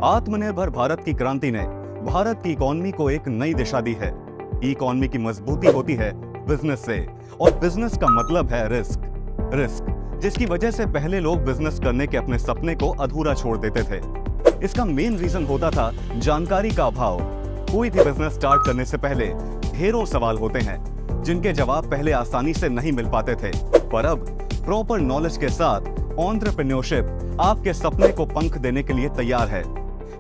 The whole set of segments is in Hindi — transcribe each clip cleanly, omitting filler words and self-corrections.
आत्मनिर्भर भारत की क्रांति ने भारत की इकोनॉमी को एक नई दिशा दी है। इकोनॉमी की मजबूती होती है बिजनेस से, और बिजनेस का मतलब है रिस्क जिसकी वजह से पहले लोग बिजनेस करने के अपने सपने को अधूरा छोड़ देते थे। इसका मेन रीजन होता था जानकारी का अभाव। कोई भी बिजनेस स्टार्ट करने से पहले ढेरों सवाल होते हैं जिनके जवाब पहले आसानी से नहीं मिल पाते थे, पर अब प्रॉपर नॉलेज के साथ एंटरप्रेन्योरशिप आपके सपने को पंख देने के लिए तैयार है।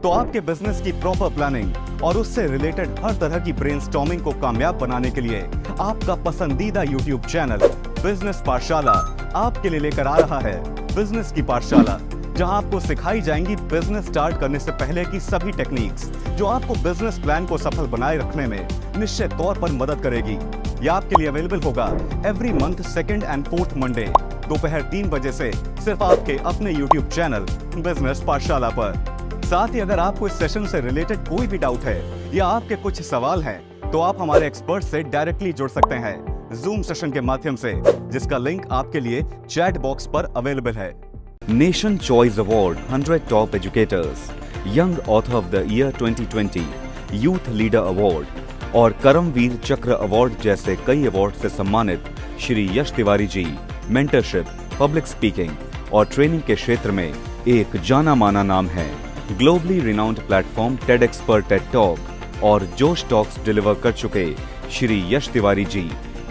तो आपके बिजनेस की प्रॉपर प्लानिंग और उससे रिलेटेड हर तरह की ब्रेनस्टॉर्मिंग को कामयाब बनाने के लिए आपका पसंदीदा यूट्यूब चैनल बिजनेस पाठशाला आपके लिए लेकर आ रहा है बिजनेस की पाठशाला, जहां आपको सिखाई जाएंगी बिजनेस स्टार्ट करने से पहले की सभी टेक्निक्स जो आपको बिजनेस प्लान को सफल बनाए रखने में निश्चित तौर पर मदद करेगी। यह आपके लिए अवेलेबल होगा every month 2nd and 4th Monday दोपहर 3 बजे से सिर्फ आपके अपने यूट्यूब चैनल बिजनेस पाठशाला पर। साथ ही अगर आपको इस सेशन से रिलेटेड कोई भी डाउट है या आपके कुछ सवाल हैं, तो आप हमारे एक्सपर्ट से डायरेक्टली जुड़ सकते हैं जूम सेशन के माध्यम से, जिसका लिंक आपके लिए चैट बॉक्स पर अवेलेबल है। Nation choice award 100 top educators, young author of the year 2020, youth leader award और करमवीर चक्र अवार्ड जैसे कई अवार्ड से सम्मानित श्री यश तिवारी जी मेंटरशिप, पब्लिक स्पीकिंग और ट्रेनिंग के क्षेत्र में एक जाना माना नाम है। ग्लोबली रिनाउंड प्लेटफॉर्म टेडएक्स पर टेड टॉक और जोश टॉक्स डिलीवर कर चुके श्री यश तिवारी जी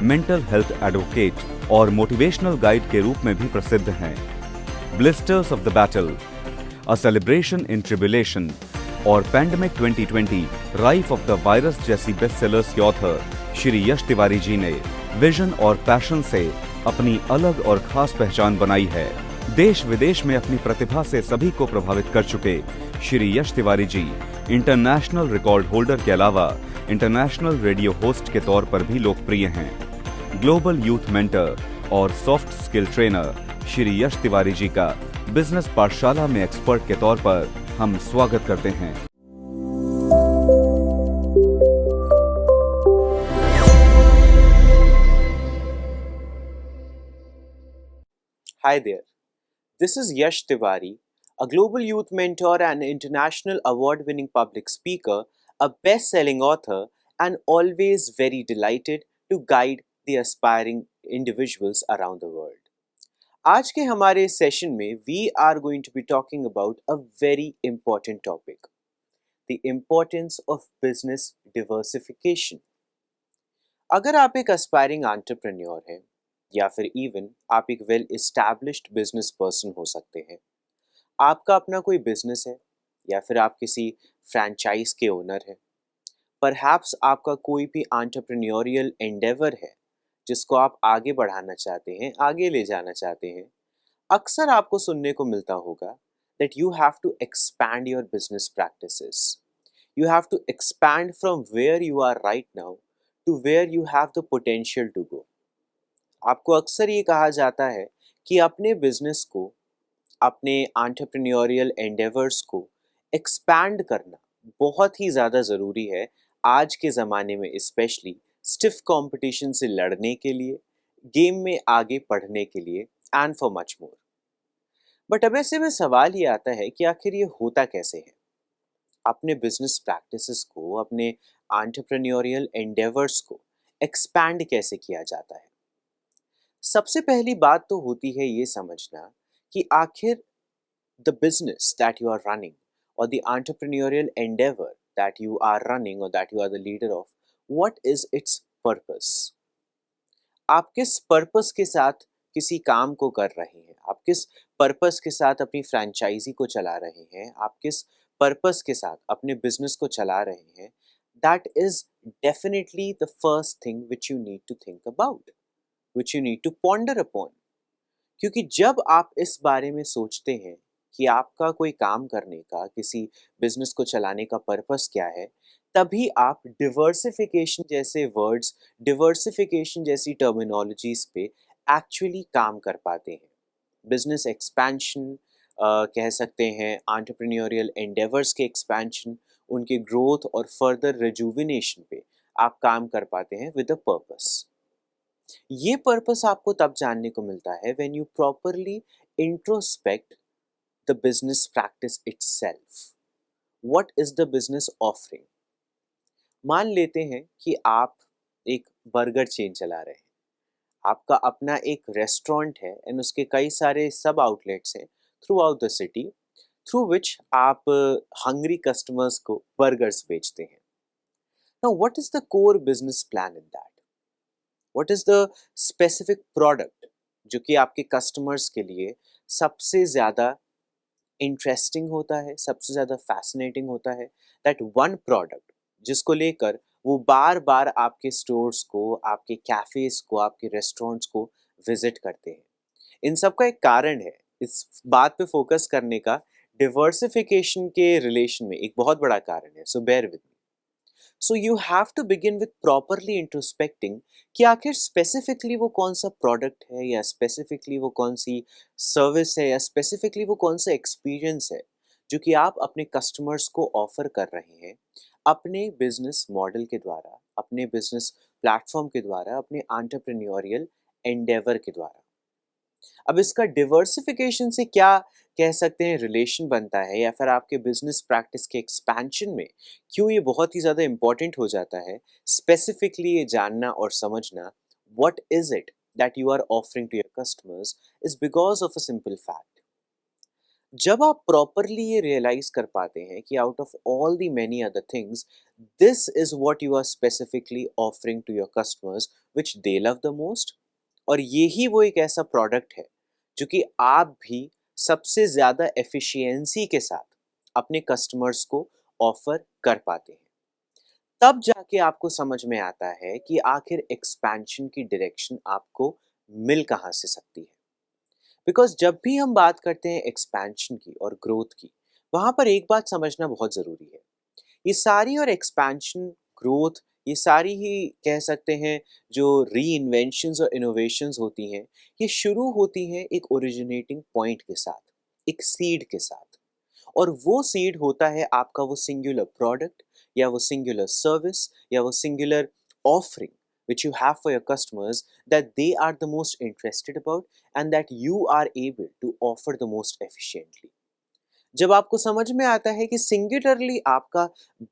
मेंटल हेल्थ एडवोकेट और मोटिवेशनल गाइड के रूप में भी प्रसिद्ध हैं। Blisters of the battle, a celebration in tribulation और pandemic 2020, rife of the virus जैसी बेस्ट सेलर्स के ऑथर श्री यश तिवारी जी ने विजन और पैशन से अपनी अलग और खास पहचान बनाई है। देश विदेश में अपनी प्रतिभा से सभी को प्रभावित कर चुके श्री यश तिवारी जी इंटरनेशनल रिकॉर्ड होल्डर के अलावा इंटरनेशनल रेडियो होस्ट के तौर पर भी लोकप्रिय हैं। ग्लोबल यूथ मेंटर और soft skill trainer Shri Yash Tiwari जी का बिजनेस पाठशाला में एक्सपर्ट के तौर पर हम स्वागत करते हैं। Hi there, this is Yash Tiwari, a global youth mentor and international award-winning public speaker, a best-selling author, and always very delighted to guide the aspiring individuals around the world. आज के हमारे सेशन में we are going to be talking about a very important topic, the importance of business diversification. अगर आप एक aspiring entrepreneur हैं या फिर इवन आप एक वेल एस्टैब्लिश्ड बिजनेस पर्सन हो सकते हैं, आपका अपना कोई बिजनेस है या फिर आप किसी फ्रैंचाइज के ओनर हैं, परहैप्स आपका कोई भी एंटरप्रेन्योरियल एंडेवर है जिसको आप आगे बढ़ाना चाहते हैं, आगे ले जाना चाहते हैं, अक्सर आपको सुनने को मिलता होगा that you have to expand your business practices, you have to expand from where you are right now to where you have the potential to go. आपको अक्सर ये कहा जाता है कि अपने बिजनेस को, अपने एंटरप्रेन्योरियल एंडेवर्स को एक्सपैंड करना बहुत ही ज़्यादा ज़रूरी है आज के ज़माने में, स्पेशली स्टिफ कंपटीशन से लड़ने के लिए, गेम में आगे बढ़ने के लिए and for much more. But अब ऐसे में सवाल ये आता है कि आखिर ये होता कैसे है? अपने बिजनेस प्रैक्टिसेस को, अपने एंटरप्रेन्योरियल एंडेवर्स को एक्सपैंड कैसे किया जाता है? सबसे पहली बात तो होती है ये समझना कि आखिर the business that you are running और the entrepreneurial endeavour that you are running और that you are the leader of, what is its purpose? आप किस पर्पस के साथ किसी काम को कर रहे हैं? आप किस पर्पस के साथ अपनी फ्रैंचाइजी को चला रहे हैं? आप किस पर्पस के साथ अपने बिजनेस को चला रहे हैं? That is definitely the first thing which you need to think about, which you need to ponder upon. क्योंकि जब आप इस बारे में सोचते हैं कि आपका कोई काम करने का, किसी बिजनेस को चलाने का पर्पस क्या है, तभी आप डिवर्सिफिकेशन जैसे वर्ड्स, डिवर्सिफिकेशन जैसी टर्मिनोलॉजीज पे एक्चुअली काम कर पाते हैं। बिजनेस एक्सपेंशन कह सकते हैं, एंटरप्रेन्योरियल एंडेवर्स के एक्सपेंशन, उनके ग्रोथ और फर्दर रिजुविनेशन पे आप काम कर पाते हैं विद अ पर्पस। ये पर्पस आपको तब जानने को मिलता है when you properly introspect the business practice itself. what is the business offering? मान लेते हैं कि आप एक बर्गर चेन चला रहे हैं, आपका अपना एक रेस्टोरेंट है एंड उसके कई सारे सब आउटलेट्स हैं through out the city, through which आप हंग्री कस्टमर्स को बर्गर्स बेचते हैं. Now what is the core business plan in that? What is the specific product जो कि आपके कस्टमर्स के लिए सबसे ज़्यादा इंटरेस्टिंग होता है, सबसे ज़्यादा फैसिनेटिंग होता है, दैट वन प्रोडक्ट जिसको लेकर वो बार बार आपके स्टोर्स को, आपके कैफ़ेज़ को, आपके रेस्टोरेंट्स को विज़िट करते हैं. इन सब का एक कारण है, इस बात पे फोकस करने का डिवर्सिफिकेशन के रिलेशन में एक बहुत बड़ा कारण है, so bear with me. So you have to begin with properly introspecting कि आखिर स्पेसिफिकली वो कौन सा प्रोडक्ट है, या स्पेसिफिकली वो कौन सी सर्विस है, या स्पेसिफिकली वो कौन सा एक्सपीरियंस है जो कि आप अपने कस्टमर्स को ऑफर कर रहे हैं अपने बिजनेस मॉडल के द्वारा, अपने बिजनेस प्लेटफॉर्म के द्वारा, अपने एंटरप्रेन्योरियल एंडेवर के द्वारा. अब इसका डिवर्सिफिकेशन से क्या कह सकते हैं रिलेशन बनता है, या फिर आपके बिजनेस प्रैक्टिस के एक्सपेंशन में क्यों ये बहुत ही ज़्यादा इंपॉर्टेंट हो जाता है, स्पेसिफिकली ये जानना और समझना what is it that you are offering to your customers is because of a simple fact. जब आप प्रॉपरली ये रियलाइज कर पाते हैं कि out of all the many other things, this is what you are specifically offering to your customers which they love the most, और यही वो एक ऐसा प्रोडक्ट है जो कि आप भी सबसे ज़्यादा एफिशिएंसी के साथ अपने कस्टमर्स को ऑफर कर पाते हैं, तब जाके आपको समझ में आता है कि आखिर एक्सपेंशन की डायरेक्शन आपको मिल कहाँ से सकती है. बिकॉज जब भी हम बात करते हैं एक्सपेंशन की और ग्रोथ की, वहाँ पर एक बात समझना बहुत ज़रूरी है. ये सारी और एक्सपेंशन, ग्रोथ, ये सारी ही कह सकते हैं जो री इन्वेंशंस और इनोवेशंस होती हैं, ये शुरू होती हैं एक ओरिजिनेटिंग पॉइंट के साथ, एक सीड के साथ. और वो सीड होता है आपका वो सिंगुलर प्रोडक्ट, या वो सिंगुलर सर्विस, या वो singular offering which you have for your customers that they are the most interested about and that you are able to offer the most efficiently. जब आपको समझ में आता है कि सिंगुलरली आपका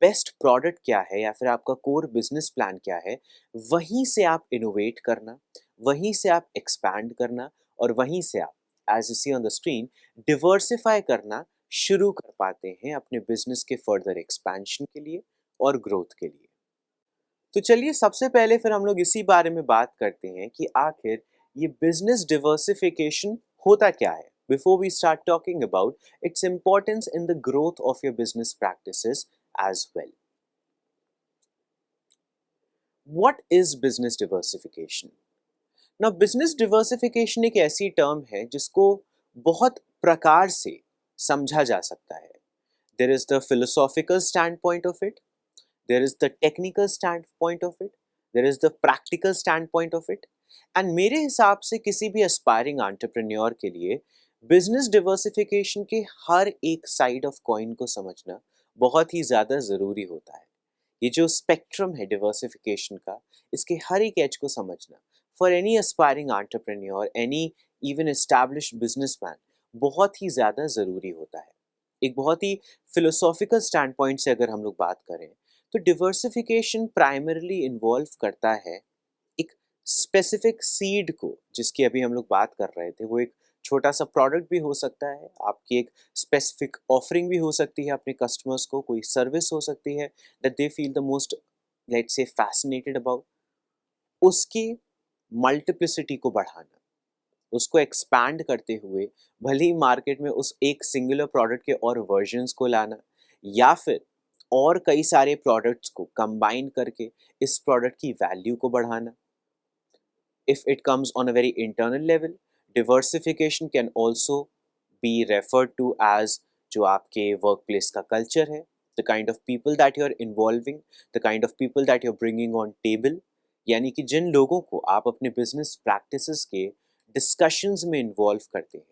बेस्ट प्रोडक्ट क्या है, या फिर आपका कोर बिजनेस प्लान क्या है, वहीं से आप इनोवेट करना, वहीं से आप एक्सपैंड करना, और वहीं से आप, as you see on the screen, diversify करना शुरू कर पाते हैं अपने बिजनेस के फर्दर एक्सपेंशन के लिए और ग्रोथ के लिए. तो चलिए सबसे पहले फिर हम लोग इसी बारे में बात करते हैं कि आखिर ये बिजनेस डिवर्सिफिकेशन होता क्या है, before we start talking about its importance in the growth of your business practices as well. What is business diversification? ना, बिजनेस डिवर्सिफिकेशन एक ऐसी टर्म है जिसको बहुत प्रकार से समझा जा सकता है. There is the philosophical standpoint of it, there is the technical standpoint of it, there is the practical standpoint of it, and मेरे हिसाब से किसी भी aspiring entrepreneur के लिए business diversification के हर एक side of coin को समझना बहुत ही ज़्यादा ज़रूरी होता है. ये जो spectrum है diversification का, इसके हर एक edge को समझना for any aspiring entrepreneur, any even established businessman बहुत ही ज़्यादा ज़रूरी होता है. एक बहुत ही philosophical standpoint से अगर हम लोग बात करें, तो डिवर्सिफिकेशन प्राइमरीली इन्वॉल्व करता है एक स्पेसिफिक सीड को, जिसकी अभी हम लोग बात कर रहे थे. वो एक छोटा सा प्रोडक्ट भी हो सकता है, आपकी एक स्पेसिफिक ऑफरिंग भी हो सकती है अपने कस्टमर्स को, कोई सर्विस हो सकती है that they feel the most, let's say, fascinated about. उसकी मल्टीप्लिसिटी को बढ़ाना, उसको एक्सपैंड करते हुए भले ही मार्केट में उस एक सिंगुलर प्रोडक्ट के और वर्जन्स को लाना, या फिर और कई सारे प्रोडक्ट्स को कंबाइन करके इस प्रोडक्ट की वैल्यू को बढ़ाना. If it comes on a very internal level, diversification can also be referred to as जो आपके वर्क प्लेस का कल्चर है, the kind of people that you are involving, the kind of people that you are bringing on table. यानी कि जिन लोगों को आप अपने बिजनेस प्रैक्टिसेस के डिस्कशंस में इन्वॉल्व करते हैं,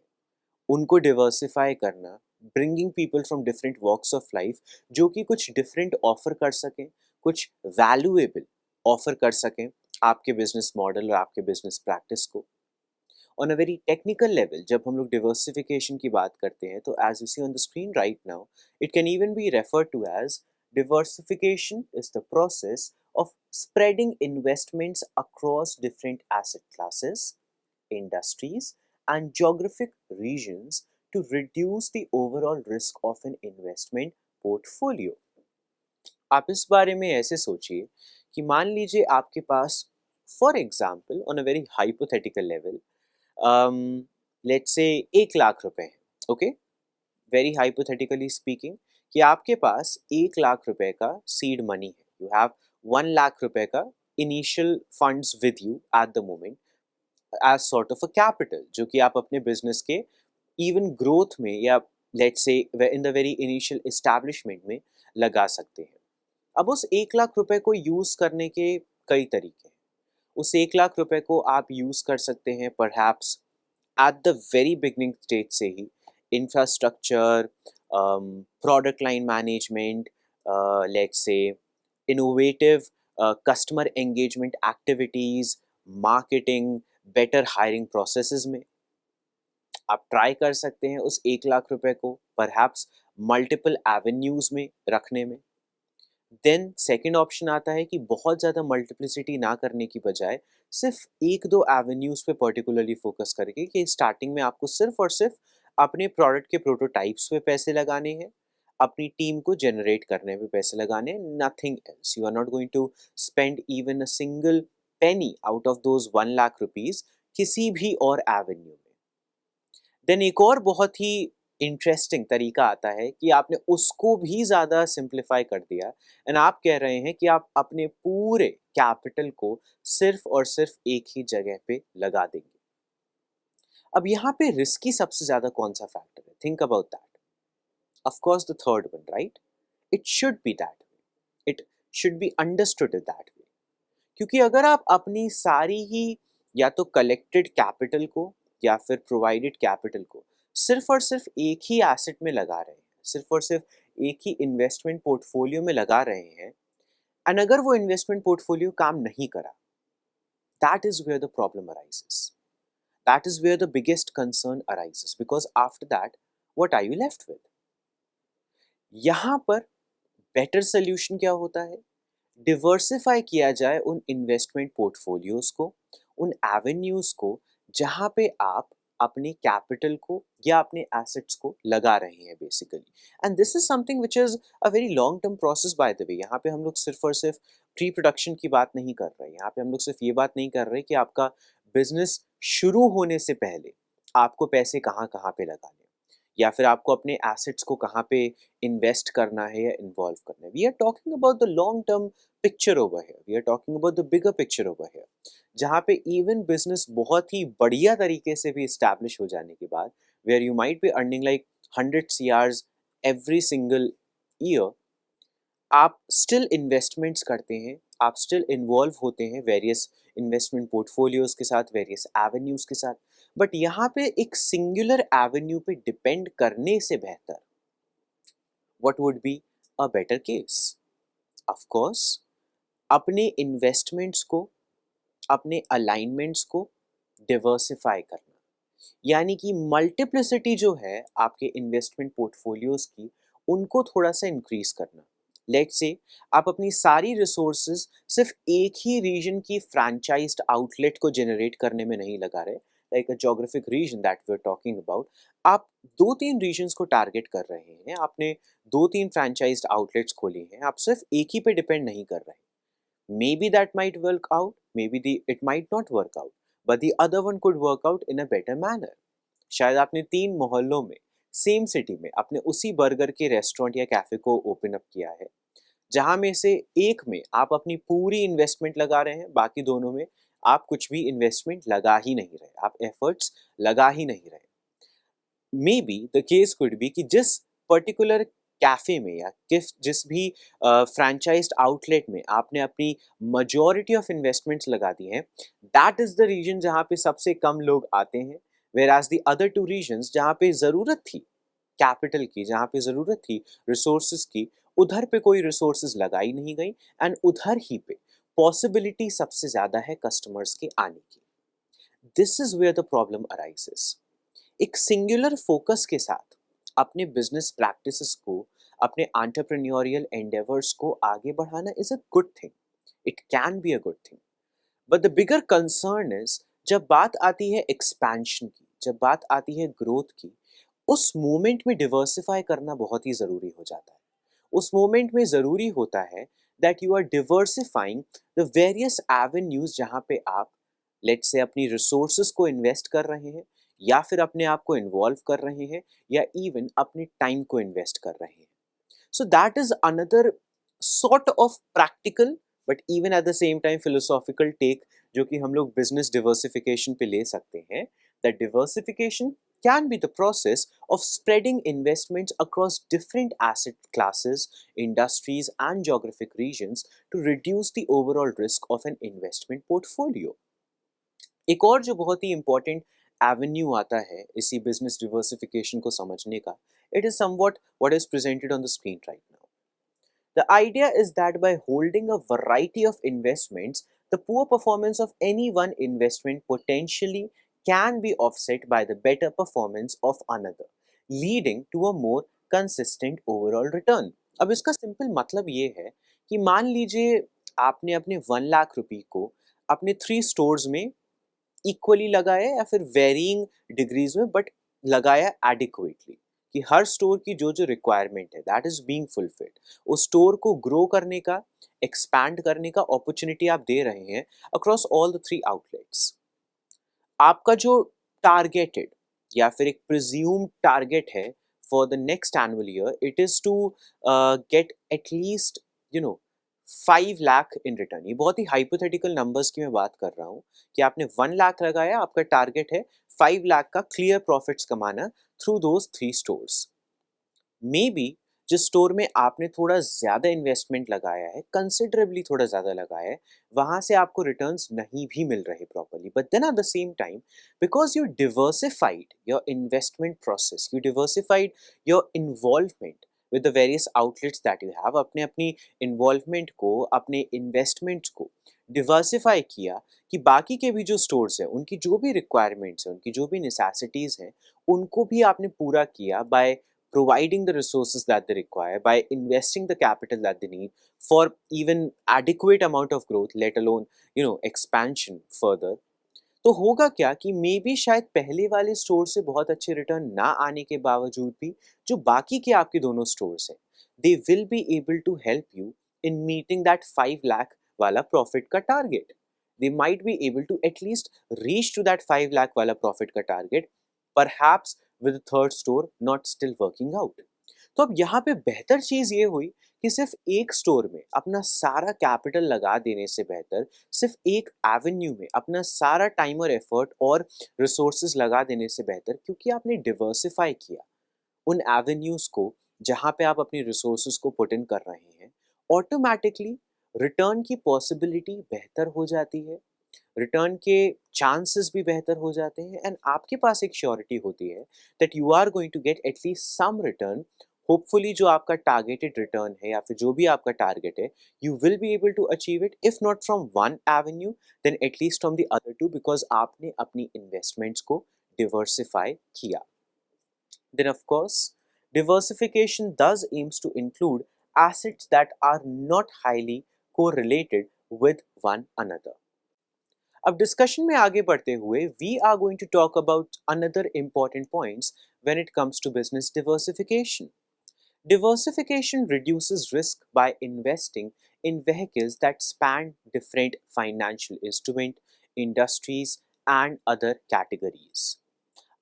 उनको डिवर्सिफाई करना, bringing people from different walks of life जो कि कुछ डिफरेंट ऑफर कर सकें, कुछ वैल्यूएबल ऑफर कर सकें आपके बिजनेस मॉडल और आपके बिजनेस प्रैक्टिस को. On a very technical level जब हम लोग डिवर्सिफिकेशन की बात करते हैं तो as you see on the screen right now it can even be refer to as diversification is the process of spreading investments across different asset classes, industries, and geographic regions to reduce the overall risk of an investment portfolio. आप इस बारे में ऐसे सोचिए कि मान लीजिए आपके पास for example on a very hypothetical level let's say 1 lakh रुपए हैं ओके वेरी हाइपोथेटिकली स्पीकिंग कि आपके पास 1 लाख रुपए का सीड मनी है यू हैव 1 लाख रुपए का initial funds with you at the moment as sort of a capital जो कि आप अपने बिजनेस के इवन ग्रोथ में या let's say in the very initial establishment में लगा सकते हैं। अब उस 1 लाख रुपए को यूज करने के कई तरीके हैं। उस 1 लाख रुपए को आप यूज कर सकते हैं perhaps at the very beginning stage से ही infrastructure, product line management, let's say innovative customer engagement activities, marketing, better hiring processes में आप ट्राई कर सकते हैं उस 1 लाख रुपए को परहैप्स मल्टीपल एवेन्यूज में रखने में। देन सेकेंड ऑप्शन आता है कि बहुत ज़्यादा मल्टीप्लिसिटी ना करने की बजाय सिर्फ 1-2 एवेन्यूज पे पर्टिकुलरली फोकस करके कि स्टार्टिंग में आपको सिर्फ और सिर्फ अपने प्रोडक्ट के प्रोटोटाइप्स पे पैसे लगाने हैं, अपनी टीम को जनरेट करने पे पैसे लगाने हैं, nothing else. You are not going to spend even a single penny out of those 1 lakh rupees किसी भी और एवेन्यू में। देन एक और बहुत ही इंटरेस्टिंग तरीका आता है कि आपने उसको भी ज़्यादा सिंप्लीफाई कर दिया एंड आप कह रहे हैं कि आप अपने पूरे कैपिटल को सिर्फ और सिर्फ एक ही जगह पे लगा देंगे। अब यहाँ पे रिस्की सबसे ज़्यादा कौन सा फैक्टर है? Think about that. Of course the third one, right? It should be that way, it should be understood that way, क्योंकि अगर आप अपनी सारी ही या तो कलेक्टेड कैपिटल को या फिर प्रोवाइडेड कैपिटल को सिर्फ और सिर्फ एक ही एसेट में लगा रहे हैं, सिर्फ और सिर्फ एक ही इन्वेस्टमेंट पोर्टफोलियो में लगा रहे हैं एंड अगर वो इन्वेस्टमेंट पोर्टफोलियो काम नहीं करा, that is where the problem arises, that is where the biggest concern arises, because after that what are you left with? यहाँ पर बेटर सोल्यूशन क्या होता है? डिवर्सिफाई किया जाए उन इन्वेस्टमेंट पोर्टफोलियोज को, उन एवेन्यूज को जहाँ पे आप अपने कैपिटल को या अपने एसेट्स को लगा रहे हैं basically. And this is something which is a very long term process by the way. यहाँ पे हम लोग सिर्फ और सिर्फ प्री प्रोडक्शन की बात नहीं कर रहे, यहाँ पे हम लोग सिर्फ ये बात नहीं कर रहे कि आपका बिजनेस शुरू होने से पहले आपको पैसे कहाँ कहाँ पे लगाने या फिर आपको अपने एसेट्स को कहाँ पे इन्वेस्ट करना है या इन्वॉल्व करना है। We are talking about the long term picture over here, we are talking about the bigger picture over here, जहाँ पे इवन बिजनेस बहुत ही बढ़िया तरीके से भी इस्टेब्लिश हो जाने के बाद where you might be earning like 100 CRs every single year, आप स्टिल इन्वेस्टमेंट्स करते हैं, आप स्टिल इन्वॉल्व होते हैं वेरियस इन्वेस्टमेंट पोर्टफोलियोज के साथ, वेरियस एवेन्यूज के साथ, बट यहाँ पे एक सिंगुलर एवेन्यू पे डिपेंड करने से बेहतर what would be a better case? Of course अपने इन्वेस्टमेंट्स को, अपने अलाइनमेंट्स को डिवर्सिफाई करना, यानी कि मल्टीप्लिसिटी जो है आपके इन्वेस्टमेंट पोर्टफोलियोज की उनको थोड़ा सा इंक्रीज करना। लेट्स से आप अपनी सारी रिसोर्सेज सिर्फ एक ही रीजन की फ्रैंचाइज्ड आउटलेट को जनरेट करने में नहीं लगा रहे, like a geographic region that we are talking about. आप 2-3 रीजन्स को टारगेट कर रहे हैं, आपने 2-3 फ्रैंचाइज्ड आउटलेट्स खोली हैं, आप सिर्फ एक ही पे डिपेंड नहीं कर रहे। Maybe that might work out, maybe it might not work out, but the other one could work out in a better manner. शायद आपने 3 मोहल्लों में सेम सिटी में अपने उसी बर्गर के रेस्टोरेंट या कैफे को ओपन अप किया है, जहां में से एक में आप अपनी पूरी इन्वेस्टमेंट लगा रहे हैं, बाकी दोनों में आप कुछ भी इन्वेस्टमेंट लगा ही नहीं रहे, आप एफर्ट्स लगा ही नहीं रहे। May be the case could be कि जिस पर्टिकुलर कैफे में या जिस भी फ्रैंचाइज्ड आउटलेट में आपने अपनी majority ऑफ इन्वेस्टमेंट्स लगा दी हैं, दैट इज द रीजन जहाँ पे सबसे कम लोग आते हैं, whereas the other 2 regions जहाँ पे ज़रूरत थी कैपिटल की, जहाँ पे ज़रूरत थी रिसोर्सेज की, उधर पे कोई रिसोर्सेज लगाई नहीं गई एंड उधर ही पे पॉसिबिलिटी सबसे ज़्यादा है कस्टमर्स के आने की। This is where the problem arises. एक सिंगुलर फोकस के साथ अपने बिजनेस प्रैक्टिसेस को, अपने एंटरप्रेन्योरियल एंडेवर्स को आगे बढ़ाना is a good thing, it can be a good thing. But the bigger concern is, जब बात आती है एक्सपेंशन की, जब बात आती है ग्रोथ की, उस मोमेंट में डिवर्सिफाई करना बहुत ही ज़रूरी हो जाता है। उस मोमेंट में ज़रूरी होता है that you are diversifying the various avenues जहाँ पे आप लेट्स से अपनी रिसोर्सेज को इन्वेस्ट कर रहे हैं, या फिर अपने आप को इन्वॉल्व कर रहे हैं, या इवन अपने टाइम को इन्वेस्ट कर रहे हैं। So that is another sort of practical but even at the same time philosophical take जो कि हम लोग business diversification पे ले सकते हैं, that diversification can be the process of spreading investments across different asset classes, industries and geographic regions to reduce the overall risk of an investment portfolio. एक और जो बहुत ही important avenue आता है इसी business diversification को समझने का, it is somewhat what is presented on the screen right now. The idea is that by holding a variety of investments, the poor performance of any one investment potentially can be offset by the better performance of another, leading to a more consistent overall return. अब इसका सिंपल मतलब ये है कि मान लीजिए आपने अपने 1 लाख रुपए को अपने 3 स्टोर्स में इक्वली लगाया या फिर वेरिंग डिग्रीज में, बट लगाया एडिक्वेटली, कि हर स्टोर की जो जो रिक्वायरमेंट है दैट इज बीइंग फुलफिल्ड, उस स्टोर को ग्रो करने का, एक्सपैंड करने का अपॉर्चुनिटी आप दे रहे हैं अक्रॉस ऑल द 3 आउटलेट्स। आपका जो टारगेटेड या फिर एक प्रिज्यूम्ड टारगेट है for the next annual year, it is to get at least 5 lakh in return. ये बहुत ही हाइपोथेटिकल नंबर्स की मैं बात कर रहा हूँ कि आपने 1 लाख लगाया, आपका टारगेट है 5 लाख का क्लियर प्रॉफिट्स कमाना through those 3 stores. May be जिस स्टोर में आपने थोड़ा ज़्यादा इन्वेस्टमेंट लगाया है, कंसिडरेबली थोड़ा ज़्यादा लगाया है, वहाँ से आपको रिटर्न्स नहीं भी मिल रहे properly, but then at the same time because you diversified your investment process, you diversified your involvement with the various outlets that you have, अपने अपनी इन्वॉल्वमेंट को, अपने इन्वेस्टमेंट्स को डिवर्सिफाई किया कि बाकी के भी जो स्टोर्स हैं उनकी जो भी रिक्वायरमेंट्स हैं, उनकी जो भी नेसेसिटीज़ हैं, उनको भी आपने पूरा किया bye providing the resources that they require, by investing the capital that they need for even adequate amount of growth, let alone expansion further. तो होगा क्या कि मे बी शायद पहले वाले स्टोर से बहुत अच्छे रिटर्न ना आने के बावजूद भी जो बाकी के आपके दोनों स्टोर्स हैं, they will be able to help you in meeting that 5 lakh वाला प्रॉफिट का target. They might be able to at least reach to that 5 lakh वाला प्रॉफिट का target, perhaps with the third store not still working out. तो अब यहाँ पे बेहतर चीज़ ये हुई कि सिर्फ एक स्टोर में अपना सारा कैपिटल लगा देने से बेहतर सिर्फ एक एवेन्यू में अपना सारा टाइम और एफर्ट और रिसोर्सेज लगा देने से बेहतर, क्योंकि आपने डिवर्सिफाई किया उन एवेन्यूज़ को जहाँ पे आप अपनी रिसोर्सेज को पुट इन कर रहे हैं, ऑटोमेटिकली रिटर्न की पॉसिबिलिटी बेहतर हो जाती है, रिटर्न के चांसेस भी बेहतर हो जाते हैं, एंड आपके पास एक श्योरिटी होती है that you are going to get at least some return, hopefully जो आपका टारगेटेड रिटर्न है या फिर जो भी आपका टारगेट है, you will be able to achieve it, if not from one avenue then at least from the other two, because आपने अपनी इन्वेस्टमेंट्स को डिवर्सिफाई किया। Then of course, diversification does aims to include assets that are not highly correlated with one another. अब डिस्कशन में आगे बढ़ते हुए we are going to talk about another important points when it comes to business diversification. Diversification reduces risk by investing in vehicles that span different financial instrument, industries, and other categories.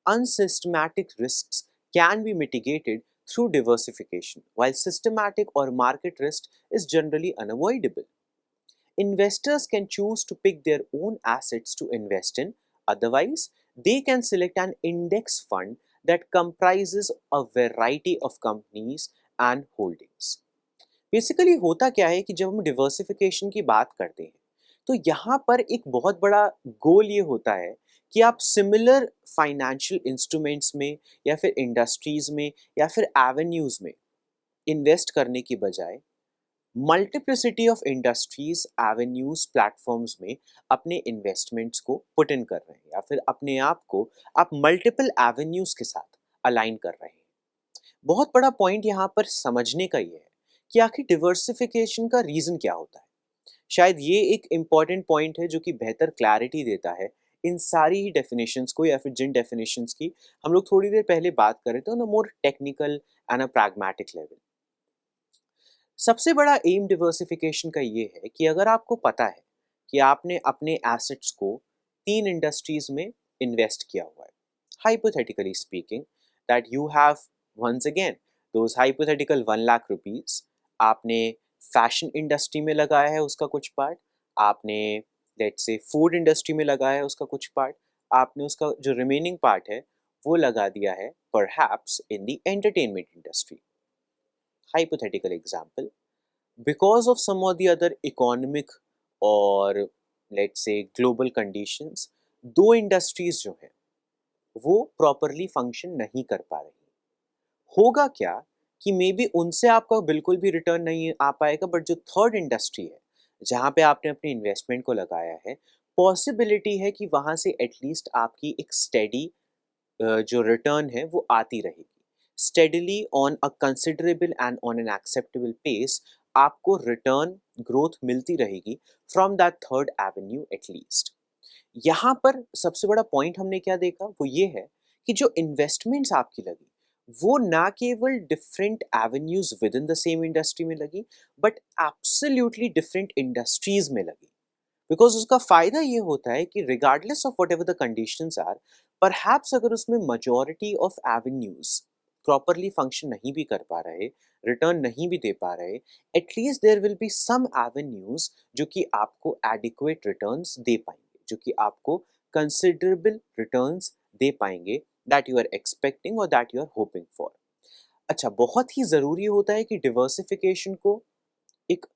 Unsystematic risks can be mitigated through diversification, while systematic or market risk is generally unavoidable. Investors can choose to pick their own assets to invest in. Otherwise, they can select an index fund that comprises a variety of companies and holdings. Basically होता क्या है कि जब हम डिवर्सिफिकेशन की बात करते हैं तो यहाँ पर एक बहुत बड़ा गोल ये होता है कि आप सिमिलर फाइनेंशियल इंस्ट्रूमेंट्स में या फिर इंडस्ट्रीज में या फिर एवेन्यूज में इन्वेस्ट करने की बजाय multiplicity of industries, avenues, platforms में अपने इन्वेस्टमेंट्स को पुट इन कर रहे हैं, या फिर अपने आप को आप मल्टीपल एवेन्यूज के साथ अलाइन कर रहे हैं। बहुत बड़ा पॉइंट यहाँ पर समझने का ये है कि आखिर डिवर्सिफिकेशन का रीजन क्या होता है। शायद ये एक इम्पॉर्टेंट पॉइंट है जो कि बेहतर क्लैरिटी देता है इन सारी ही डेफिनेशंस को, या फिर जिन डेफिनेशंस की हम लोग थोड़ी देर पहले बात कर रहे थे on a more technical and a pragmatic level. सबसे बड़ा एम डिवर्सिफिकेशन का ये है कि अगर आपको पता है कि आपने अपने एसेट्स को 3 इंडस्ट्रीज में इन्वेस्ट किया हुआ है, hypothetically speaking, that you have once again those hypothetical 1 lakh rupees, आपने फैशन इंडस्ट्री में लगाया है उसका कुछ पार्ट, आपने लेट्स से फूड इंडस्ट्री में लगाया है उसका कुछ पार्ट, आपने उसका जो रिमेनिंग पार्ट है वो लगा दिया है perhaps in the entertainment industry. Hypothetical example, because of some or the other economic or let's say global conditions, दो इंडस्ट्रीज जो हैं वो प्रॉपरली फंक्शन नहीं कर पा रही। होगा क्या कि मे बी उनसे आपका बिल्कुल भी रिटर्न नहीं आ पाएगा, बट जो थर्ड इंडस्ट्री है जहाँ पे आपने अपने इन्वेस्टमेंट को लगाया है, पॉसिबिलिटी है कि वहाँ से एटलीस्ट आपकी एक स्टेडी जो रिटर्न है वो आती रहेगी। Steadily on a considerable and on an acceptable pace आपको रिटर्न ग्रोथ मिलती रहेगी from that third avenue at least. यहाँ पर सबसे बड़ा पॉइंट हमने क्या देखा, वो ये है कि जो इन्वेस्टमेंट्स आपकी लगी वो ना केवल different avenues with in the same industry में लगी, बट एब्सोल्युटली डिफरेंट इंडस्ट्रीज में लगी। बिकॉज उसका फायदा ये होता है कि regardless of whatever the conditions are, perhaps अगर उसमें majority of avenues properly function नहीं भी कर पा रहे, रिटर्न नहीं भी दे पा रहे, at least there will be some avenues जो कि आपको एडिक्वेट रिटर्न्स दे पाएंगे, जो कि आपको कंसिडरेबल रिटर्न्स दे पाएंगे, दैट यू आर एक्सपेक्टिंग और that you are hoping for. अच्छा, बहुत ही ज़रूरी होता है कि डिवर्सिफिकेशन को एक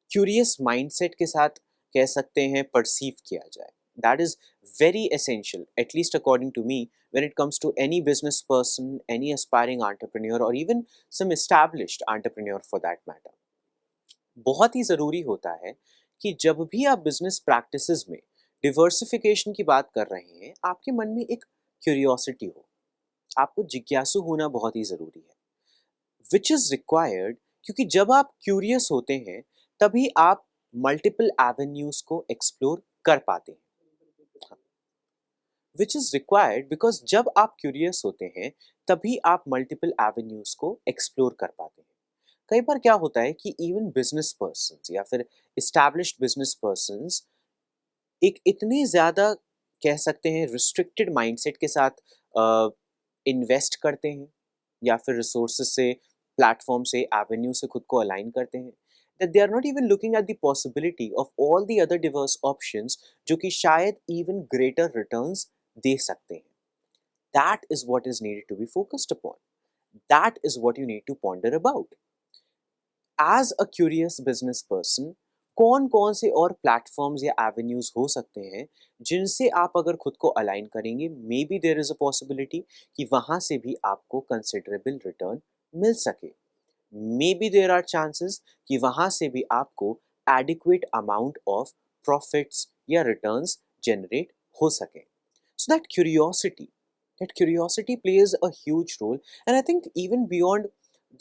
क्यूरियस माइंडसेट के साथ कह सकते हैं परसीव किया जाए। That is very essential, at least according to me, when it comes to any business person, any aspiring entrepreneur, or even some established entrepreneur for that matter। बहुत ही ज़रूरी होता है कि जब भी आप बिजनेस प्रैक्टिसेस में डिवर्सिफिकेशन की बात कर रहे हैं, आपके मन में एक क्यूरियोसिटी हो, आपको जिज्ञासु होना बहुत ही ज़रूरी है, विच इज़ रिक्वायर्ड, क्योंकि जब आप क्यूरियस होते हैं तभी आप मल्टीपल एवेन्यूज को एक्सप्लोर कर पाते हैं। विच इज़ रिक्वायर्ड बिकॉज जब आप क्यूरियस होते हैं तभी आप मल्टीपल एवेन्यूज को एक्सप्लोर कर पाते हैं। कई बार क्या होता है कि इवन बिजनेस पर्सन्स या फिर इस्टेब्लिश्ड बिजनेस पर्सन्स एक इतने ज़्यादा कह सकते हैं रिस्ट्रिक्टेड माइंडसेट के साथ इन्वेस्ट करते हैं, या फिर रिसोर्सेज से, प्लेटफॉर्म से, एवेन्यू से खुद को अलाइन करते हैं, that they are not even looking at the possibility of all the other diverse options जो कि शायद even greater returns दे सकते हैं। That is what is needed to be focused upon. That is what you need to ponder about. As a curious business person, कौन कौन से और प्लेटफॉर्म्स या एवेन्यूज हो सकते हैं जिनसे आप अगर खुद को अलाइन करेंगे, maybe there is a possibility कि वहाँ से भी आपको कंसिडरेबल रिटर्न मिल सके। Maybe there are chances कि वहाँ से भी आपको एडिक्वेट अमाउंट ऑफ प्रॉफिट्स या रिटर्न्स जनरेट हो सके। सो that curiosity plays a huge role, and I think even beyond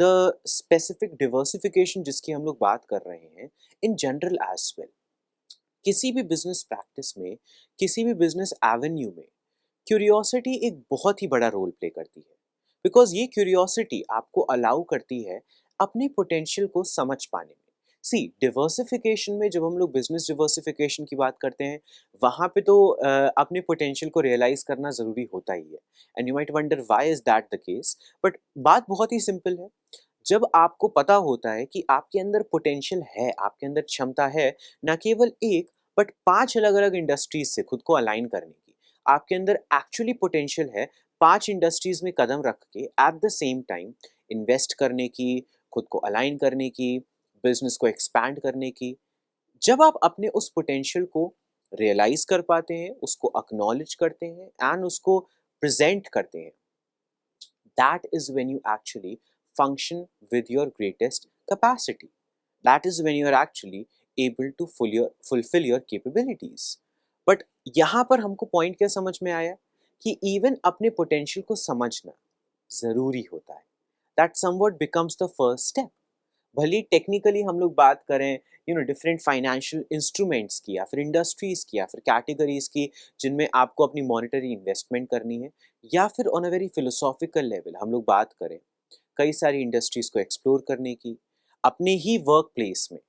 the specific diversification जिसकी हम लोग बात कर रहे हैं, in general as well, किसी भी बिजनेस प्रैक्टिस में, किसी भी बिजनेस एवेन्यू में क्यूरियोसिटी एक बहुत ही बड़ा रोल प्ले करती है। बिकॉज ये क्यूरियोसिटी आपको अलाउ करती है अपने पोटेंशियल को समझ पाने में। सी, डिवर्सिफिकेशन में जब हम लोग बिजनेस डिवर्सिफिकेशन की बात करते हैं, वहाँ पे तो अपने पोटेंशियल को रियलाइज करना ज़रूरी होता ही है, and you might wonder why is that the case, but बात बहुत ही सिंपल है। जब आपको पता होता है कि आपके अंदर पोटेंशियल है, आपके अंदर क्षमता है, ना केवल एक बट 5 अलग अलग इंडस्ट्रीज से खुद को अलाइन करने की, आपके अंदर एक्चुअली पोटेंशियल है 5 इंडस्ट्रीज में कदम रख के eight the same time invest करने की, खुद को अलाइन करने की, बिजनेस को एक्सपैंड करने की। जब आप अपने उस पोटेंशियल को रियलाइज कर पाते हैं, उसको अक्नॉलेज करते हैं एंड उसको प्रेजेंट करते हैं, that is when you actually function with your greatest capacity. That is when you are actually able to fulfill your capabilities. But यहाँ पर हमको पॉइंट क्या समझ में आया कि इवन अपने पोटेंशियल को समझना ज़रूरी होता है. That somewhat becomes the first step. भले टेक्निकली हम लोग बात करें डिफरेंट फाइनेंशियल इंस्ट्रूमेंट्स की या फिर इंडस्ट्रीज की या फिर कैटेगरीज की जिनमें आपको अपनी मॉनेटरी इन्वेस्टमेंट करनी है, या फिर on a very philosophical level हम लोग बात करें कई सारी इंडस्ट्रीज को एक्सप्लोर करने की, अपने ही वर्क प्लेस में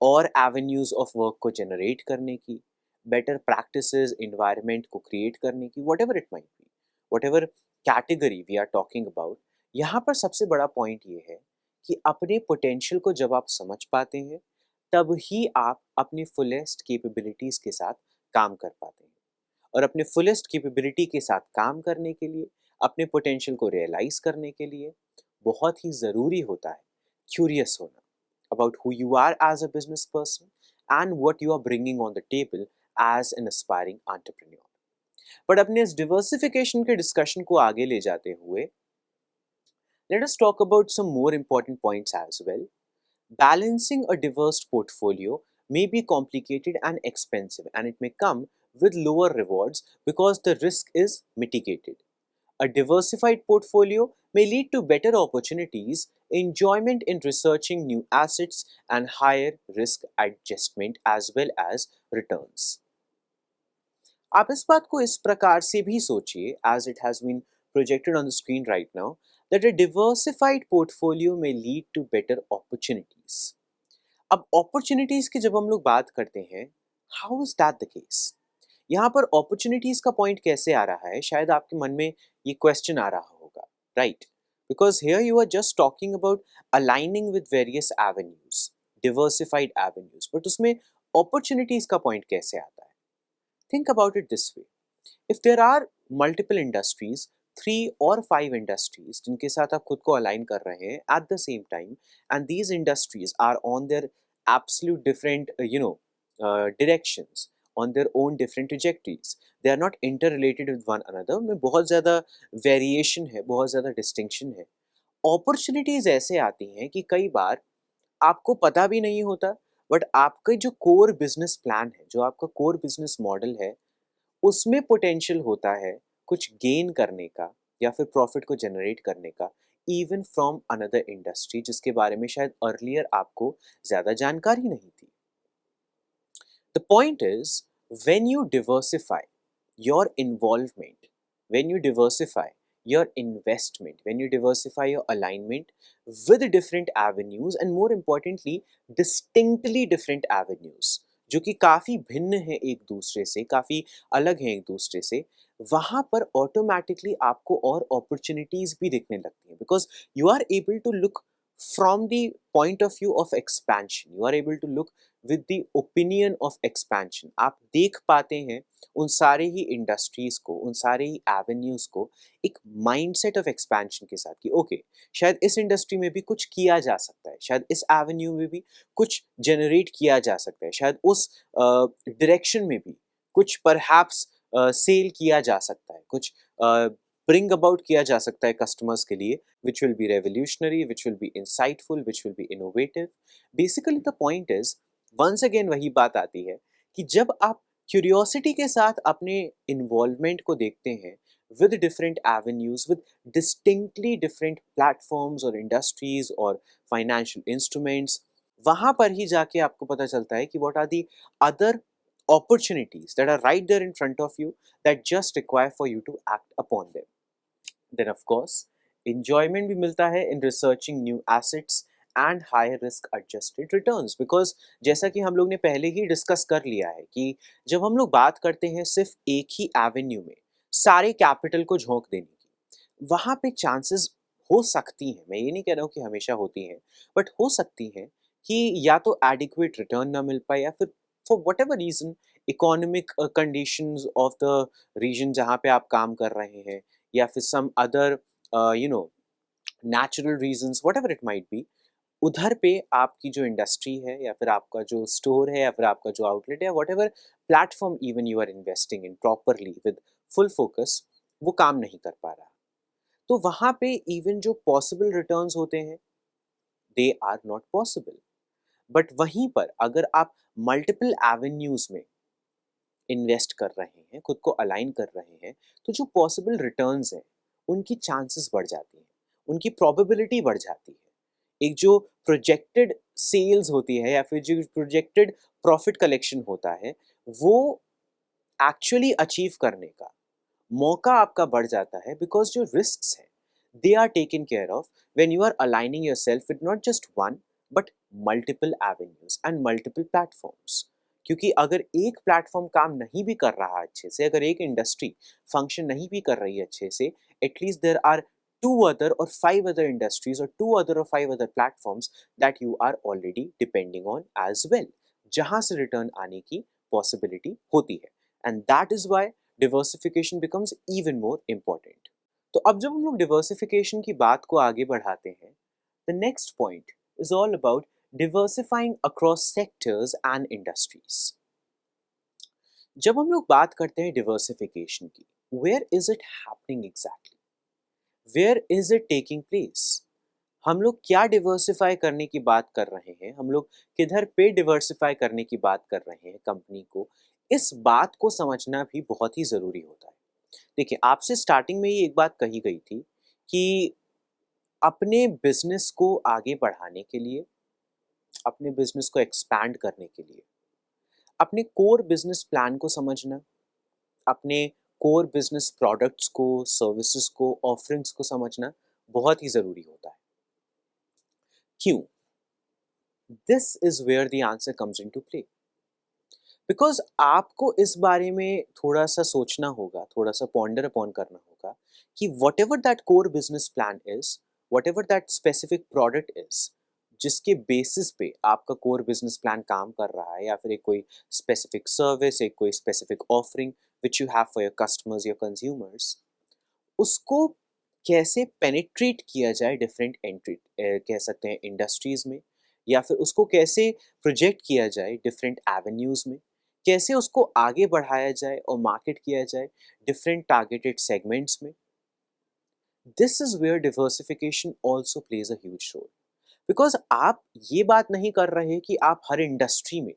और एवेन्यूज ऑफ वर्क को जनरेट करने की, बेटर प्रैक्टिसेस इन्वायरमेंट को क्रिएट करने की, whatever it might be, whatever category we are talking about. यहाँ पर सबसे बड़ा पॉइंट ये है कि अपने पोटेंशियल को जब आप समझ पाते हैं तब ही आप अपने फुलेस्ट कैपेबिलिटीज के साथ काम कर पाते हैं. और अपने फुलेस्ट कैपेबिलिटी के साथ काम करने के लिए, अपने पोटेंशियल को रियलाइज करने के लिए बहुत ही ज़रूरी होता है क्यूरियस होना about who you are as a business person and what you are bringing on the table as an aspiring entrepreneur. But अपने इस diversification के discussion को आगे ले जाते हुए let us talk about some more important points as well. Balancing a diverse portfolio may be complicated and expensive, and it may come with lower rewards because the risk is mitigated. A diversified portfolio may lead to better opportunities, enjoyment in researching new assets, and higher risk adjustment as well as returns. आप इस बात को इस प्रकार से भी सोचिए, as it has been projected on the screen right now, that a diversified portfolio may lead to better opportunities. अब opportunities की जब हम लोग बात करते हैं, how is that the case? यहाँ पर opportunities का point कैसे आ रहा है? शायद आपके मन में ये question आ रहा होगा, right? Because here you are just talking about aligning with various avenues, diversified avenues. But उसमें opportunities का point कैसे आता है? Think about it this way. If there are multiple industries, 3 or 5 industries जिनके साथ आप खुद को align कर रहे हैं at the same time, and these industries are on their absolute different directions, on their own different trajectories. They are not interrelated with one another. उनमें बहुत ज़्यादा variation है, बहुत ज़्यादा distinction है. Opportunities ऐसे आती हैं कि कई बार आपको पता भी नहीं होता, बट आपका जो कोर बिजनेस प्लान है, जो आपका कोर बिजनेस मॉडल है, उसमें पोटेंशियल होता है कुछ गेन करने का या फिर प्रॉफिट को जनरेट करने का, इवन फ्रॉम अनदर इंडस्ट्री जिसके बारे में शायद अर्लियर आपको ज़्यादा जानकारी नहीं थी. The point is when you diversify your involvement, when you diversify your investment, when you diversify your alignment with different avenues, and more importantly distinctly different avenues जो कि काफ़ी भिन्न है एक दूसरे से, काफ़ी अलग है एक दूसरे से, वहाँ पर ऑटोमेटिकली आपको और अपॉर्चुनिटीज़ भी दिखने लगती हैं, because you are able to look from the point of view of expansion, you are able to look with the opinion of expansion. आप देख पाते हैं उन सारे ही इंडस्ट्रीज को, उन सारे ही एवेन्यूज को एक माइंडसेट ऑफ एक्सपेंशन के साथ कि ओके, शायद इस इंडस्ट्री में भी कुछ किया जा सकता है, शायद इस एवेन्यू में भी कुछ जनरेट किया जा सकता है, शायद उस डायरेक्शन में भी कुछ परहैप्स सेल किया जा सकता है, कुछ bring about किया जा सकता है कस्टमर्स के लिए, which will be revolutionary, which will be insightful, which will be innovative. Basically the point is, once again वही बात आती है कि जब आप क्यूरियोसिटी के साथ अपने इन्वॉल्वमेंट को देखते हैं with different avenues, with distinctly different platforms or industries or financial instruments, वहाँ पर ही जाके आपको पता चलता है कि what are the other opportunities that are right there in front of you that just require for you to act upon them. Then of course enjoyment भी मिलता है in researching new assets and higher risk adjusted returns, because जैसा कि हम लोग ने पहले ही डिस्कस कर लिया है कि जब हम लोग बात करते हैं सिर्फ एक ही एवेन्यू में सारे कैपिटल को झोंक देने की, वहाँ पे चांसेस हो सकती हैं, मैं ये नहीं कह रहा हूँ कि हमेशा होती हैं, बट हो सकती हैं कि या तो एडिक्वेट रिटर्न ना मिल पाए, या फिर for whatever reason economic conditions of the region जहाँ पे आप काम कर रहे हैं, या फिर some other natural reasons, whatever it might be, उधर पे आपकी जो इंडस्ट्री है या फिर आपका जो स्टोर है या फिर आपका जो आउटलेट है, whatever platform even you are investing in properly with full focus, वो काम नहीं कर पा रहा, तो वहाँ पे इवन जो पॉसिबल रिटर्न्स होते हैं they are not possible. But वहीं पर अगर आप मल्टीपल एवेन्यूज में इन्वेस्ट कर रहे हैं, खुद को अलाइन कर रहे हैं, तो जो पॉसिबल रिटर्न्स हैं उनकी चांसेस बढ़ जाती हैं, उनकी प्रोबेबिलिटी बढ़ जाती है। एक जो प्रोजेक्टेड सेल्स होती है या फिर जो प्रोजेक्टेड प्रॉफिट कलेक्शन होता है, वो एक्चुअली अचीव करने का मौका आपका बढ़ जाता है, बिकॉज जो रिस्क्स हैं they are taken care of when you are aligning yourself with not just one but multiple avenues and multiple platforms. क्योंकि अगर एक प्लेटफॉर्म काम नहीं भी कर रहा अच्छे से, अगर एक इंडस्ट्री फंक्शन नहीं भी कर रही है अच्छे से, at least there are two other or five other industries or two other or five other platforms that you are already depending on as well, जहां से रिटर्न आने की पॉसिबिलिटी होती है। And that is why diversification becomes even more important. तो अब जब हम लोग डिवर्सिफिकेशन की बात को आगे बढ़ाते हैं, the next point is all about diversifying across sectors and industries. जब हम लोग बात करते हैं diversification की, where is it happening exactly? Where is it taking place? हम लोग क्या diversify करने की बात कर रहे हैं, हम लोग किधर पे diversify करने की बात कर रहे हैं कंपनी को, इस बात को समझना भी बहुत ही ज़रूरी होता है। देखिए, आपसे स्टार्टिंग में ही एक बात कही गई थी कि अपने बिजनेस को आगे बढ़ाने के लिए, अपने बिजनेस को एक्सपैंड करने के लिए, अपने कोर बिजनेस प्लान को समझना, अपने कोर बिजनेस प्रोडक्ट्स को, सर्विसेज को, ऑफरिंग्स को समझना बहुत ही ज़रूरी होता है। क्यों? This is where the answer comes into play. Because आपको इस बारे में थोड़ा सा सोचना होगा, थोड़ा सा पॉन्डर अपॉन करना होगा कि what ever that core business plan is, what ever that specific product is, जिसके बेसिस पे आपका कोर बिजनेस प्लान काम कर रहा है, या फिर एक कोई स्पेसिफिक सर्विस, एक कोई specific offering which you have for your customers, your consumers, उसको कैसे पेनिट्रेट किया जाए डिफरेंट एंट्री कह सकते हैं इंडस्ट्रीज में, या फिर उसको कैसे प्रोजेक्ट किया जाए डिफरेंट एवेन्यूज में, कैसे उसको आगे बढ़ाया जाए और मार्केट किया जाए डिफरेंट टारगेटेड सेगमेंट्स में। This is where diversification also plays a huge role. Because आप ये बात नहीं कर रहे कि आप हर इंडस्ट्री में